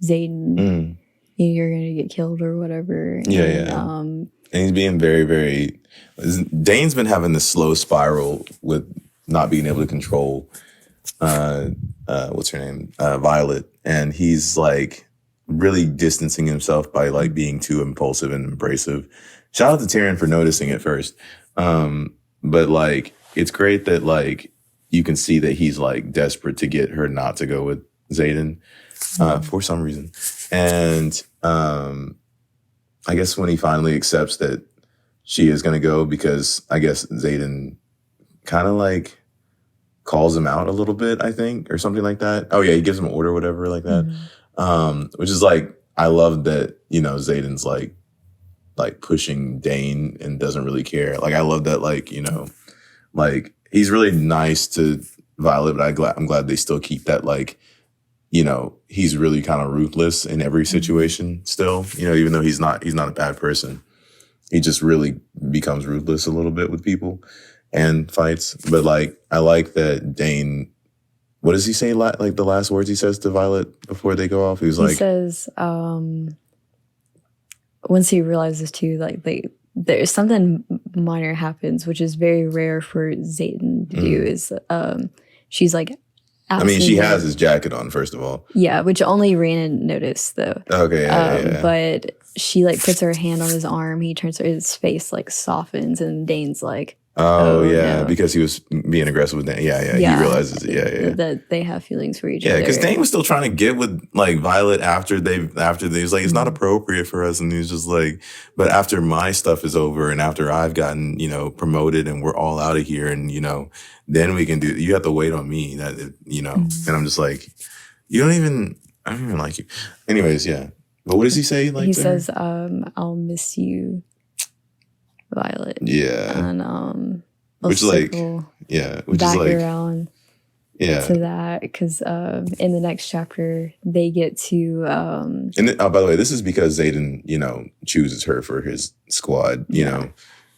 Xaden, you're gonna get killed or whatever. And he's being very, very. Dane's been having this slow spiral with not being able to control. What's her name? Violett, and he's like really distancing himself by like being too impulsive and abrasive. Shout out to Tyrion for noticing it first. But like it's great that like you can see that he's like desperate to get her not to go with Xaden for some reason. And I guess when he finally accepts that she is going to go, because I guess Xaden kind of like calls him out a little bit, I think, or something like that. Oh yeah, he gives him an order, whatever, like that. Which is like, I love that, Xaden's like pushing Dain and doesn't really care. Like I love that, like, like he's really nice to Violett, but I'm glad they still keep that like, he's really kind of ruthless in every situation still, even though he's not a bad person. He just really becomes ruthless a little bit with people and fights. But like, I like that Dain, what does he say? Like the last words he says to Violett before they go off? He says, once he realizes too, like there's something minor happens, which is very rare for Xaden to do, is she's like, I mean, she has his jacket on, first of all. Yeah, which only Rhiannon noticed, though. Okay, yeah. But she, like, puts her hand on his arm. He turns, his face, like, softens, and Dane's like, oh yeah, no. Because he was being aggressive with Dain. Yeah. He realizes it. Yeah. That they have feelings for each other. Yeah, because Dain was still trying to get with like Violett after they was like, it's not appropriate for us, and he's just like, but after my stuff is over and after I've gotten promoted and we're all out of here, and then we can do. You have to wait on me. That and I'm just like, I don't even like you. Anyways, yeah. But what does he say? Like he says, "I'll miss you, Violett." Yeah. And which like which is like around to that, because in the next chapter they get to and by the way, this is because Xaden chooses her for his squad,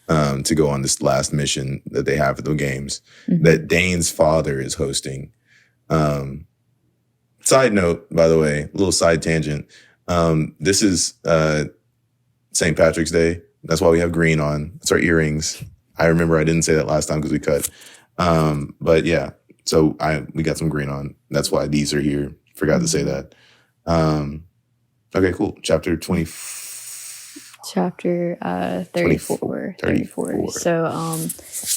to go on this last mission that they have for the games that Dain's father is hosting. Side note, by the way, little side tangent. This is St. Patrick's Day. That's why we have green on. It's our earrings. I remember I didn't say that last time because we cut. But yeah, so we got some green on. That's why these are here. Forgot to say that. Okay, cool. Chapter 20. Chapter 34. So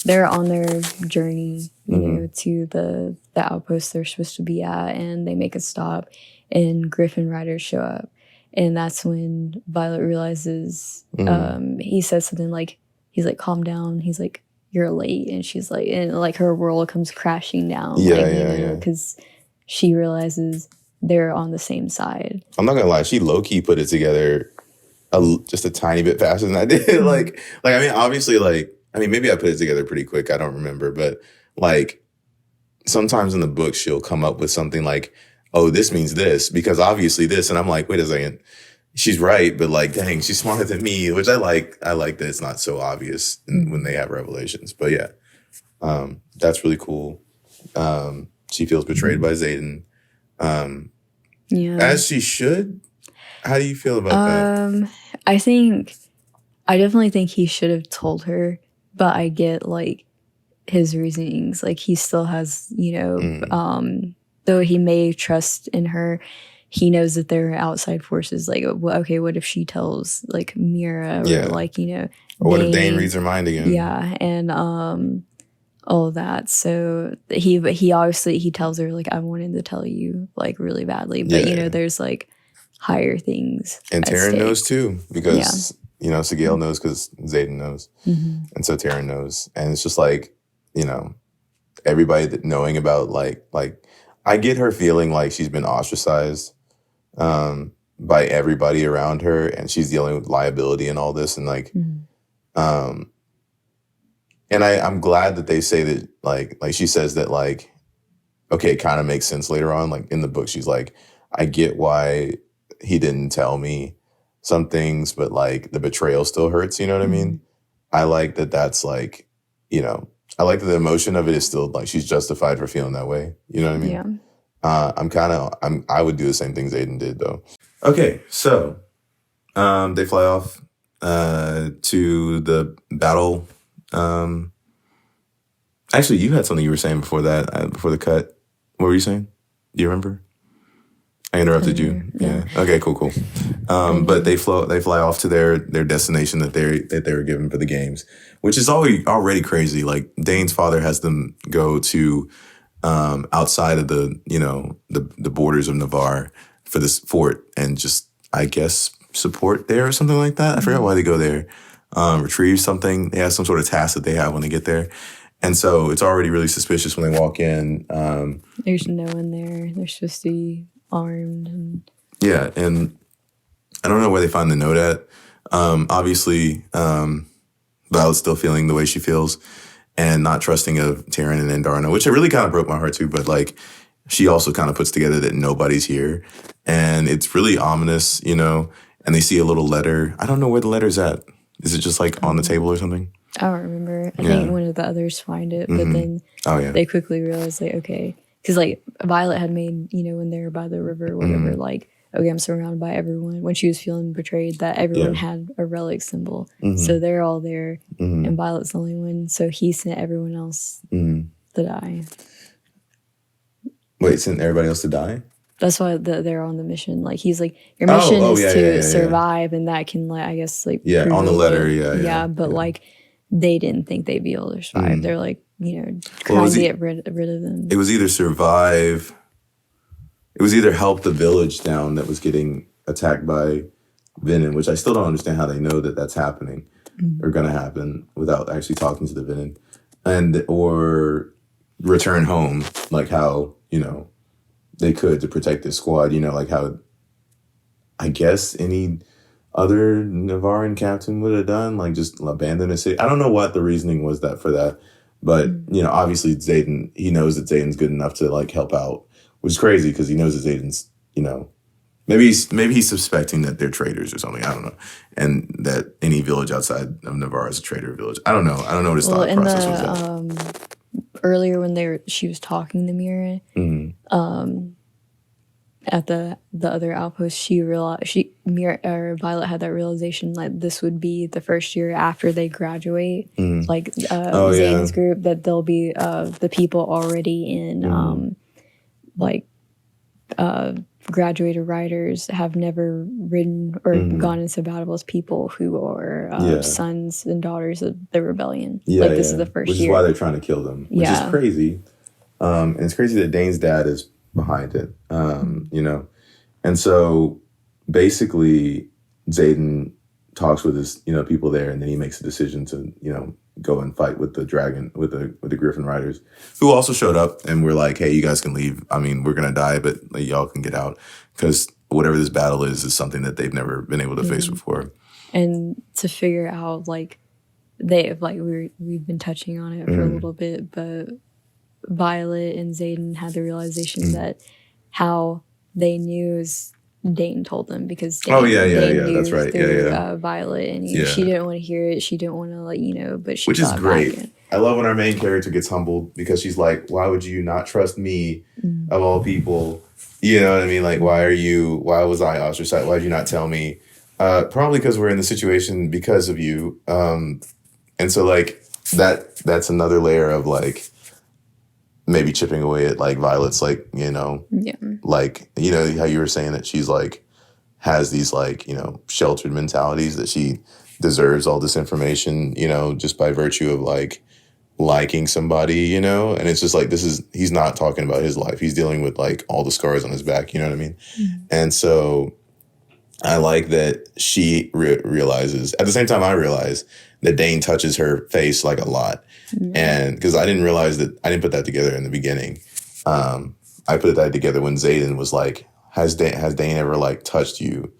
they're on their journey, you know, to the outpost they're supposed to be at, and they make a stop, and Griffin riders show up. And that's when Violett realizes, he says something like, he's like, calm down. He's like, you're late. And she's like, and like her world comes crashing down. Because she realizes they're on the same side. I'm not gonna lie, she low-key put it together just a tiny bit faster than I did. like I mean, obviously, maybe I put it together pretty quick. I don't remember, but like sometimes in the book she'll come up with something like, oh, this means this because obviously this, and I'm like, wait a second, she's right, but like, dang, she's smarter than me, which I like. I like that it's not so obvious when they have revelations. But yeah, that's really cool. She feels betrayed by Xaden, as she should. How do you feel about that? I definitely think he should have told her, but I get like his reasonings. Like he still has, you know, though he may trust in her, he knows that there are outside forces. Like, okay, what if she tells like Mira or like, you know, or what if Dain reads her mind again? Yeah, and all of that. So he obviously he tells her like, I wanted to tell you like really badly, but you know, there's like higher things. And Taryn knows too, because you know, Sigale knows because Xaden knows. And so Taryn knows. And it's just like, you know, everybody that knowing about like I get her feeling like she's been ostracized by everybody around her, and she's dealing with liability and all this, and like and I'm glad that they say that like she says that like, okay, it kind of makes sense later on. Like in the book, she's like, I get why he didn't tell me some things, but like the betrayal still hurts, you know what I mean? I like that that's like, you know, I like that the emotion of it is still like she's justified for feeling that way. You know what I mean? I would do the same thing Xaden did though. Okay, so they fly off to the battle. Actually, you had something you were saying before that, before the cut. What were you saying? Do you remember? I interrupted you. Yeah. Okay. Cool. But they fly off to their destination that they were given for the games, which is already crazy. Like Dain's father has them go to outside of the, you know, the borders of Navarre for this fort and just, I guess, support there or something like that. I forgot why they go there. Retrieve something. They have some sort of task that they have when they get there. And so it's already really suspicious when they walk in. There's no one there. They're supposed to be armed. And I don't know where they find the note at. Obviously, Violett's still feeling the way she feels and not trusting of Taryn and Andarna, which it really kind of broke my heart too. But like, she also kind of puts together that nobody's here. And it's really ominous, you know, and they see a little letter. I don't know where the letter's at. Is it just like on the table or something? I don't remember. I think one of the others find it, but then they quickly realize, like, okay. Because, like, Violett had made, you know, when they were by the river or whatever, like, okay, I'm surrounded by everyone. When she was feeling betrayed, that everyone had a relic symbol. So they're all there, and Violett's the only one. So he sent everyone else to die. Wait, sent everybody else to die? That's why they're on the mission. Like, he's like, your mission is to survive, and that can, like, I guess, like... Yeah, on the letter, but, like, they didn't think they'd be able to survive. They're like, you know, trying to get rid of them. It was either survive... It was either help the village down that was getting attacked by Venin, which I still don't understand how they know that that's happening or going to happen without actually talking to the Venin, or return home, like how, you know, they could to protect this squad, you know, like how I guess any other Navarran captain would have done, like just abandon a city. I don't know what the reasoning was for that, but, you know, obviously Xaden, he knows that Xaden's good enough to like help out, which is crazy because he knows that Xaden's, you know, maybe he's suspecting that they're traitors or something. I don't know. And that any village outside of Navarre is a traitor village. I don't know. I don't know what his thought process was. Earlier when she was talking to Mira, at the other outpost, Mira or Violet had that realization that this would be the first year after they graduate, like Zayn's group, that they'll be the people already in like graduated writers have never ridden or gone into battle as people who are sons and daughters of the rebellion. Like this is the first Which year. is why they're trying to kill them, which is crazy. And it's crazy that Dane's dad is behind it, you know. And so basically Xaden talks with his, you know, people there, and then he makes a decision to, you know, go and fight with the dragon, with the Griffin riders, who also showed up and were like, hey, you guys can leave. I mean, we're gonna die, but like, y'all can get out, because whatever this battle is something that they've never been able to face before. And to figure out, like, we've been touching on it for a little bit, but Violett and Xaden had the realization that how they knew is Dain told them, because Dain, knew that's right, through Violett, and she didn't want to hear it. She didn't want to let you know, but she, which is great. I love when our main character gets humbled, because she's like, why would you not trust me of all people? You know what I mean? Like, why was I ostracized? Why did you not tell me? Probably because we're in the situation because of you. And so like that's another layer of like maybe chipping away at like Violet's, like, you know, like, you know, how you were saying that she's like has these like, you know, sheltered mentalities, that she deserves all this information, you know, just by virtue of like liking somebody, you know. And it's just like, he's not talking about his life. He's dealing with like all the scars on his back, you know what I mean? And so I like that she realizes, at the same time I realize that Dain touches her face like a lot. And because I didn't put that together in the beginning. I put that together when Xaden was like, has Dain ever like touched you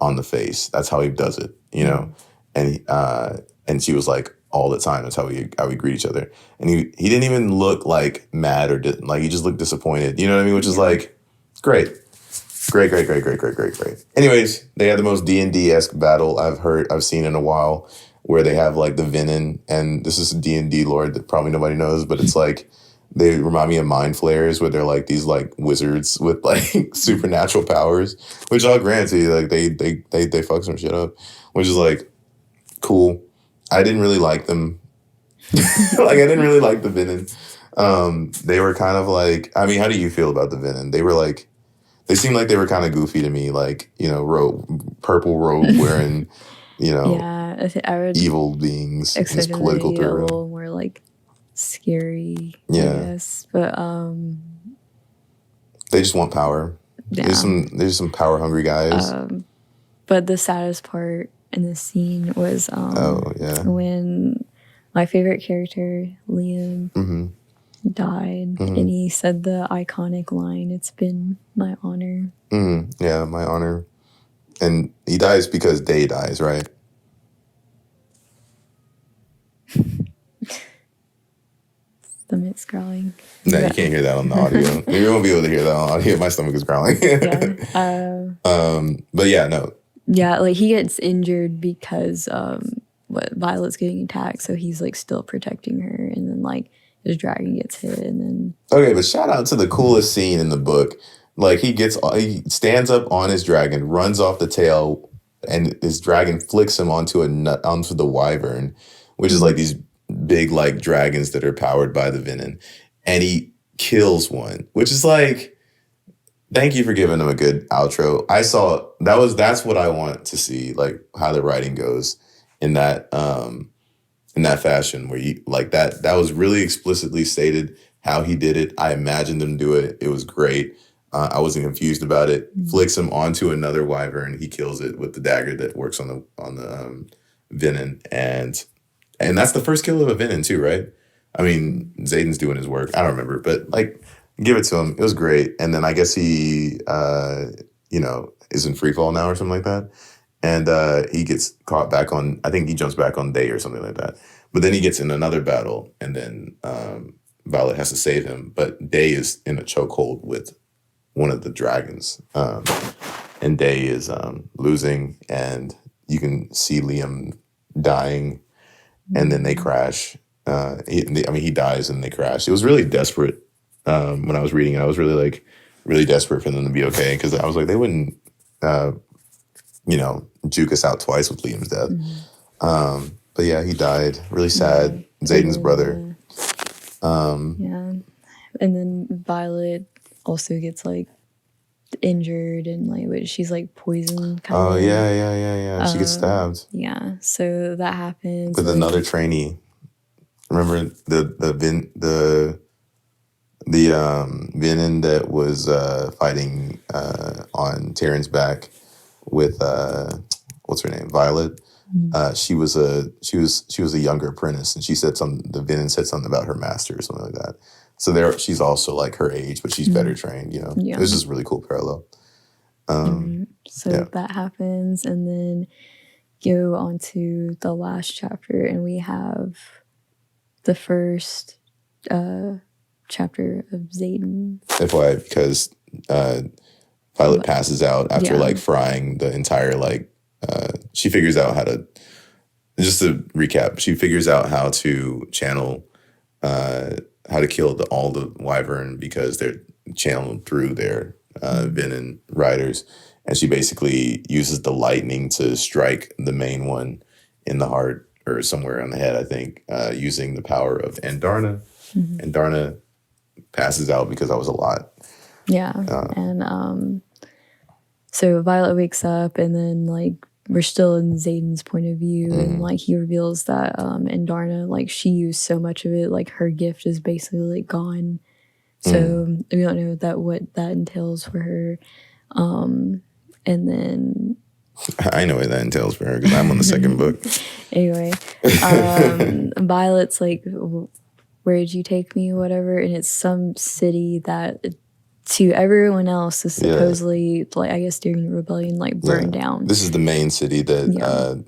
on the face? That's how he does it, you know? And she was like, all the time. That's how we greet each other. And he didn't even look like mad or like, he just looked disappointed, you know what I mean? Which is like, great. Great. Anyways, they had the most D&D-esque battle I've seen in a while, where they have like the Venom, and this is a D&D lore that probably nobody knows, but it's like, they remind me of Mind Flayers, where they're like these like wizards with like supernatural powers, which I'll grant to you, like they fuck some shit up, which is like cool. I didn't really like them. Like, I didn't really like the Venom. They were kind of like, I mean, how do you feel about the Venom? They seemed like they were kind of goofy to me, like, you know, purple robe wearing, you know, I would evil beings in this political a little more like scary, I guess. But they just want power. There's some power hungry guys. But the saddest part in this scene was when my favorite character, Liam, died, and he said the iconic line, "It's been my honor." Yeah, my honor. And he dies because Day dies, right? Stomach's growling. No, you can't hear that on the audio. You won't be able to hear that on audio. My stomach is growling. But yeah, no. Yeah, like he gets injured because Violet's getting attacked, so he's like still protecting her, and then like his dragon gets hit, and then okay, but shout out to the coolest scene in the book. Like he stands up on his dragon, runs off the tail, and his dragon flicks him onto the wyvern, which is like these big like dragons that are powered by the Venom, and he kills one, which is like, thank you for giving him a good outro. That's what I want to see, like how the writing goes in that fashion, where you like that was really explicitly stated how he did it. I imagined him do it. It was great. I wasn't confused about it. Flicks him onto another wyvern. He kills it with the dagger that works on the Venom, and that's the first kill of a Venom too, right? I mean, Xaden's doing his work. I don't remember, but like, give it to him. It was great. And then I guess he, is in free fall now or something like that. And he gets caught back on, I think he jumps back on Day or something like that. But then he gets in another battle, and then Violett has to save him. But Day is in a chokehold with one of the dragons. And Day is losing, and you can see Liam dying, and then they crash. He dies and they crash. It was really desperate. When I was reading it, I was really like, really desperate for them to be okay, because I was like, they wouldn't, juke us out twice with Liam's death. But yeah, he died. Really sad. Xaden's brother. Yeah. And then Violett also gets like injured and like she's like poisoned kind of. Oh yeah. She gets stabbed. Yeah. So that happens. With another trainee. Remember the Venom that was fighting on Taryn's back with what's her name? Violett. She was a younger apprentice, and she said the Venom said something about her master or something like that. So she's also like her age, but she's better trained, you know. Yeah. It was just really cool parallel. So that happens, and then go on to the last chapter, and we have the first chapter of Xaden. FYI, because Violett passes out after like frying the entire she figures out how to, just to recap, she figures out how to channel how to kill all the wyvern, because they're channeled through their venom riders, and she basically uses the lightning to strike the main one in the heart or somewhere on the head, I think, using the power of Andarna. And Darna passes out because that was a lot. Yeah. So Violett wakes up, and then like we're still in Xaden's point of view, and like he reveals that Andarna, like she used so much of it, like her gift is basically like gone. So we don't know what that entails for her. And then I know what that entails for her because I'm on the second book. Anyway, Violett's like, where did you take me, whatever, and it's some city that to everyone else is supposedly like, I guess during the rebellion, like burned down. This is the main city that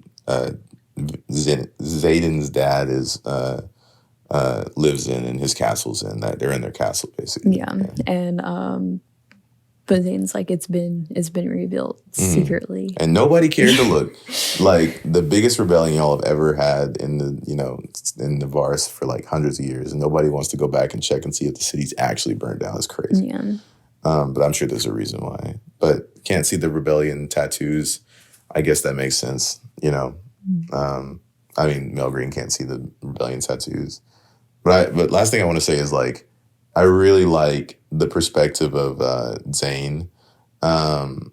Xaden's dad is lives in, and his castle's in. That they're in their castle basically. And but Zayn's like, it's been rebuilt secretly, and nobody cared to look. Like the biggest rebellion y'all have ever had in the Vars for like hundreds of years, and nobody wants to go back and check and see if the city's actually burned down. It's crazy. Yeah. But I'm sure there's a reason why. But can't see the rebellion tattoos. I guess that makes sense. You know, I mean, Mel Green can't see the rebellion tattoos. But last thing I want to say is like, I really like the perspective of Zayn. Zayn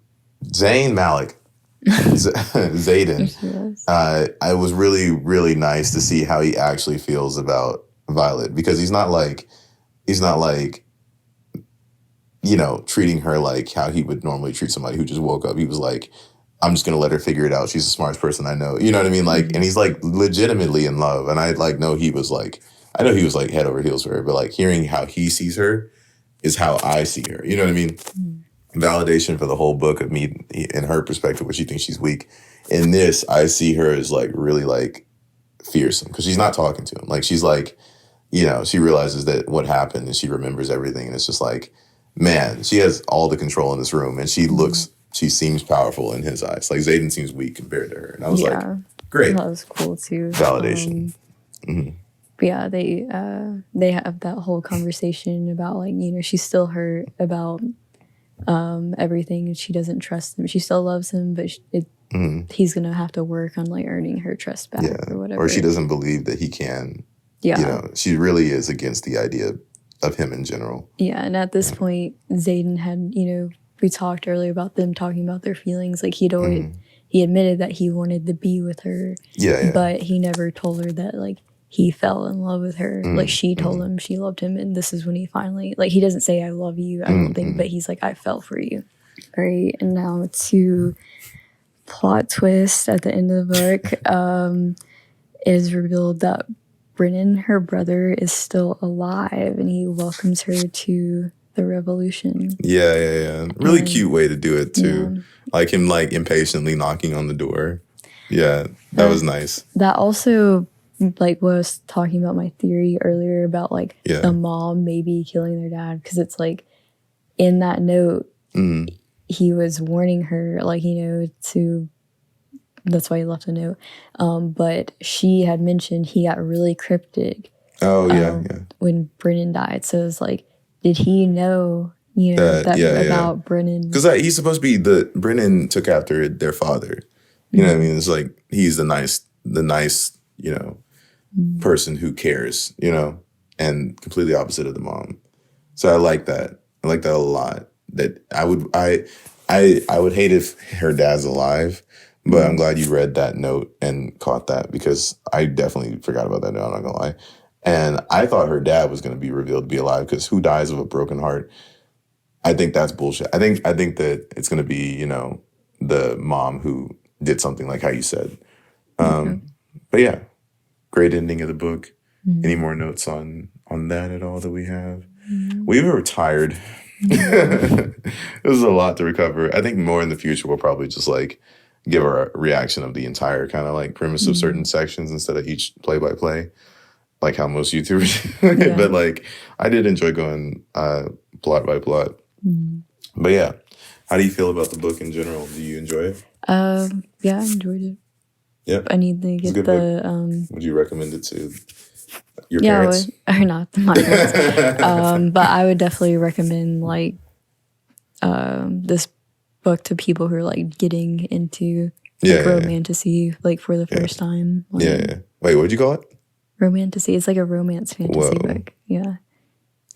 Malek. Xaden. I was really, really nice to see how he actually feels about Violett, because he's not like, treating her like how he would normally treat somebody who just woke up. He was like, I'm just going to let her figure it out. She's the smartest person I know. You know what I mean? Like, and he's like legitimately in love. And I know he was like head over heels for her, but like hearing how he sees her is how I see her. You know what I mean? Validation for the whole book of me in her perspective, where she thinks she's weak. In this, I see her as like really like fearsome, because she's not talking to him. Like she's like, she realizes that what happened, and she remembers everything. And it's just like, man, she has all the control in this room, and she seems powerful in his eyes. Like Xaden seems weak compared to her. And I was like, great. That was cool too. Validation. But yeah, they have that whole conversation about like, she's still hurt about everything, and she doesn't trust him. She still loves him, but he's gonna have to work on like earning her trust back or whatever. Or she doesn't believe that he can. She really is against the idea of him in general. Yeah, and at this point, Xaden had, we talked earlier about them talking about their feelings. Like he admitted that he wanted to be with her. But he never told her that like he fell in love with her. Like she told him she loved him, and this is when he finally, like, he doesn't say I love you, I don't think, but he's like, I fell for you. All right, and now to plot twist at the end of the book. It is revealed that Brennan, her brother, is still alive, and he welcomes her to the revolution. Yeah. Really cute way to do it too. Yeah. Like him like impatiently knocking on the door. Yeah, that was nice. That also like was talking about my theory earlier about like the mom maybe killing their dad, because it's like in that note he was warning her, like, to, that's why he left a note, but she had mentioned he got really cryptic when Brennan died. So it's like, did he know You know, That yeah, about Brennan. Because he's supposed to be Brennan took after their father. You know what I mean? It's like he's the nice, you know, person who cares, you know, and completely opposite of the mom. So I like that. I like that a lot. That I would hate if her dad's alive, but I'm glad you read that note and caught that because I definitely forgot about that note, I'm not gonna lie. And I thought her dad was gonna be revealed to be alive because who dies of a broken heart? I think that's bullshit. I think that it's gonna be, you know, the mom who did something like how you said. But yeah, great ending of the book. Any more notes on that at all that we have? We were tired. It was a lot to recover. I think more in the future we'll probably just like give our reaction of the entire kind of like premise of certain sections instead of each play-by-play, like how most YouTubers. But like I did enjoy going plot by plot. But yeah, how do you feel about the book in general? Do you enjoy it? Yeah, I enjoyed it. Yep. I need to get the Would you recommend it to your parents? Or not my parents. But I would definitely recommend like this book to people who are like getting into like romantasy like for the first time. Wait, what'd you call it? Romantasy. It's like a romance fantasy book. Yeah.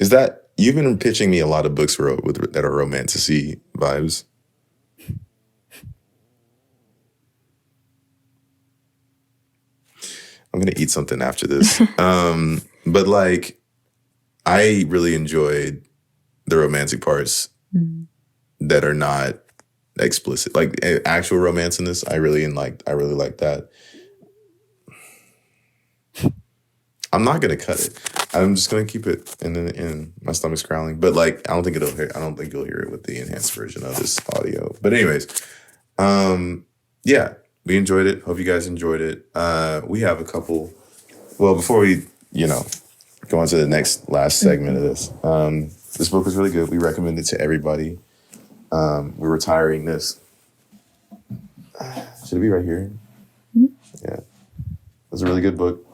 Is that you've been pitching me a lot of books that are romantasy vibes? I'm gonna eat something after this. But like, I really enjoyed the romantic parts that are not explicit, like actual romance in this. I really like that. I'm not gonna cut it. I'm just gonna keep it in my stomach's growling. But like, I don't think you'll hear it with the enhanced version of this audio. But anyways, yeah, we enjoyed it. Hope you guys enjoyed it. We have a couple. Well, before we, you know, go on to the last segment of this, this book was really good. We recommend it to everybody. We're retiring this. Should it be right here? Yeah, it's a really good book.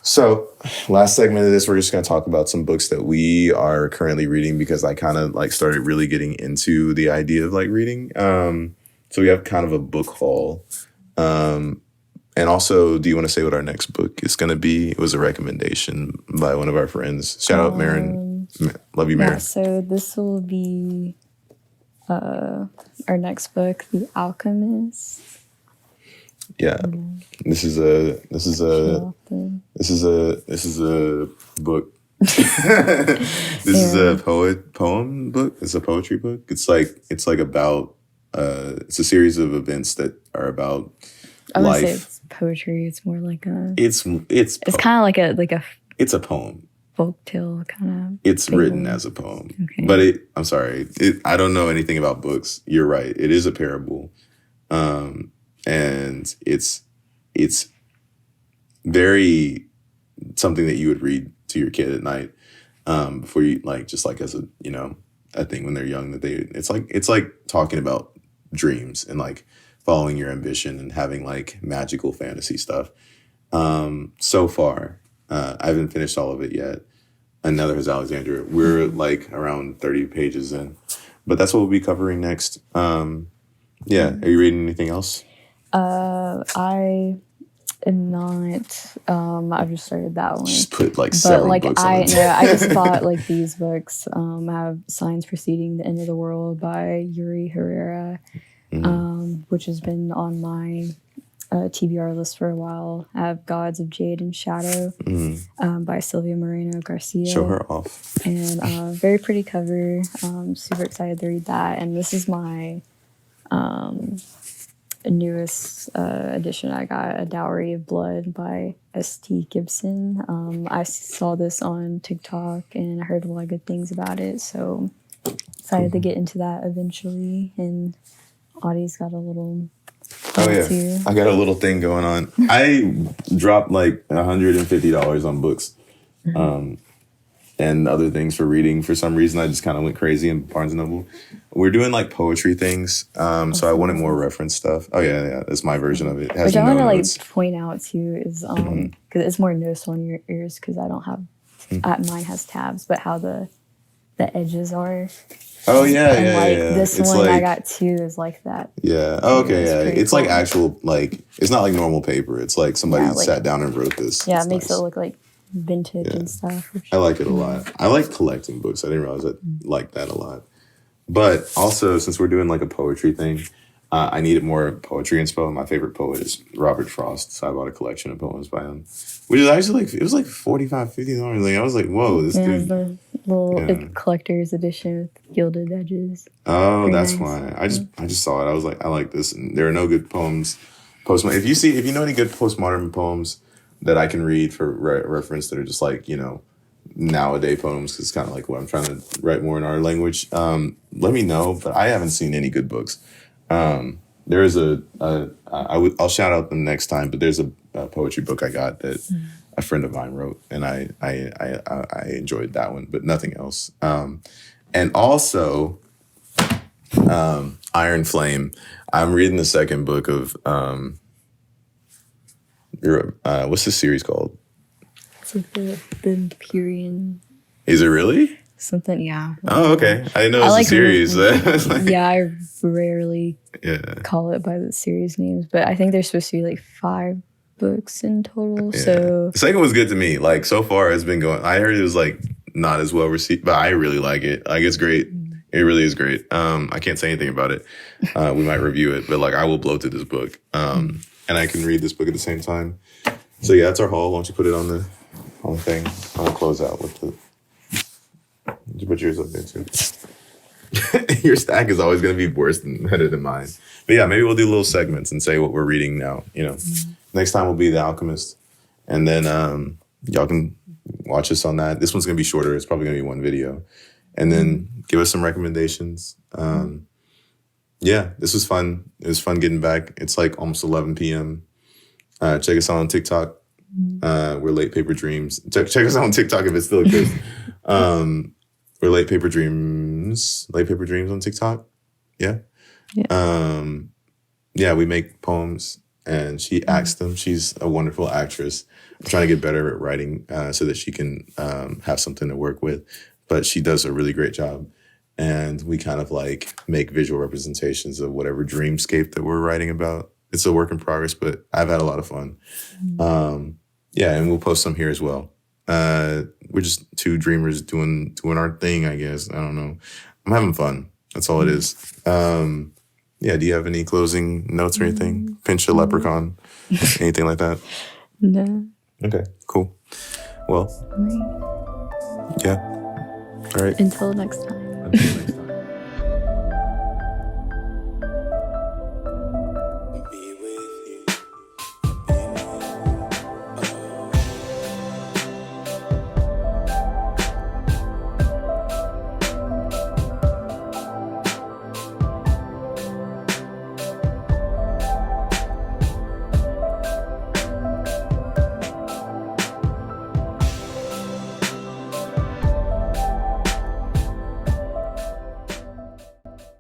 So, last segment of this, we're just going to talk about some books that we are currently reading because I kind of like started really getting into the idea of like reading. So we have kind of a book haul. And also, do you want to say what our next book is going to be? It was a recommendation by one of our friends. Shout out, Marin. Love you, Marin. Yeah, so this will be our next book, The Alchemist. Yeah, this is a book. This is a poem book. It's a poetry book. It's like about it's a series of events that are about I would life. say it's poetry. It's more like a. It's kind of like a. It's a poem. Folktale kind of. It's written as a poem, but I'm sorry. I don't know anything about books. You're right. It is a parable. And it's very something that you would read to your kid at night before you like just like as a you know a thing when they're young that it's like talking about dreams and like following your ambition and having like magical fantasy stuff. So far, I haven't finished all of it yet. Another is Alexandra. We're like around 30 pages in, but that's what we'll be covering next. Yeah, are you reading anything else? I am not. I've just started that one. Just put like several books on it. I just bought like these books. I have Signs Preceding the End of the World by Yuri Herrera, which has been on my TBR list for a while. I have Gods of Jade and Shadow by Silvia Moreno Garcia. Show her off. And very pretty cover. Super excited to read that. And this is my newest edition. I got A Dowry of Blood by S.T. Gibson. I saw this on TikTok and I heard a lot of good things about it, so excited to get into that eventually. And Audie's got a little too. I got a little thing going on. I dropped like $150 on books and other things for reading. For some reason, I just kind of went crazy in Barnes & Noble. We're doing like poetry things, so I wanted more reference stuff. Oh yeah, that's my version of it. Which I want to like point out too is because it's more noticeable on your ears because I don't have mine has tabs, but how the the edges are. Oh yeah, And yeah, like yeah. this It's one I like got two is like that. yeah. Oh, okay, It's yeah. pretty It's like cool. actual like it's not like normal paper. It's like somebody Yeah, like- sat down and wrote this. Yeah, It's it makes nice. it look like vintage and stuff. I like it a lot. I like collecting books. I didn't realize I like that a lot. But also, since we're doing like a poetry thing, I needed more poetry inspo. My favorite poet is Robert Frost, so I bought a collection of poems by him, which is actually like it was like $45, $50. Like I was like, whoa, this It has dude. the little Yeah. collector's edition with gilded edges. Oh, Very that's nice. why. I just saw it. I was like, I like this. And there are no good poems. If you know any good postmodern poems that I can read for reference that are just like nowadays poems, because it's kind of like what I'm trying to write more in our language. Let me know. But I haven't seen any good books. There is I'll shout out them next time. But there's a poetry book I got that a friend of mine wrote, and I enjoyed that one, but nothing else. And also, Iron Flame. I'm reading the second book of what's this series called? It's like the Empyrean Is it really? something. Yeah. Oh, okay. I didn't know it was I a like series. Yeah, I rarely Yeah. call it by the series names, but I think there's supposed to be like 5 books in total. Yeah. So The second was good to me. Like so far, it's been going. I heard it was like not as well received, but I really like it. Like it's great. It really is great. I can't say anything about it. We might review it, but like I will blow through this book, and I can read this book at the same time. So yeah, that's our haul. Why don't you put it on the thing? I'll close out with the. You put yours up there too. Your stack is always going to be better than mine. But yeah, maybe we'll do little segments and say what we're reading now. Next time will be The Alchemist, and then y'all can watch us on that. This one's going to be shorter. It's probably going to be one video, and then give us some recommendations. Yeah, this was fun. It was fun getting back. It's like almost 11 p.m. Check us out on TikTok. We're Late Paper Dreams. Check us out on TikTok if it still exists. We're Late Paper Dreams. Late Paper Dreams on TikTok. Yeah. Yeah, we make poems and she acts them. She's a wonderful actress. I'm trying to get better at writing so that she can have something to work with. But she does a really great job. And we kind of like make visual representations of whatever dreamscape that we're writing about. It's a work in progress, but I've had a lot of fun. Yeah, and we'll post some here as well. We're just 2 dreamers doing our thing, I guess. I don't know. I'm having fun. That's all it is. Yeah, do you have any closing notes or anything? Pinch a leprechaun? Anything like that? no. Okay, cool. Well, All right. yeah. All right. Until next time. Until next time.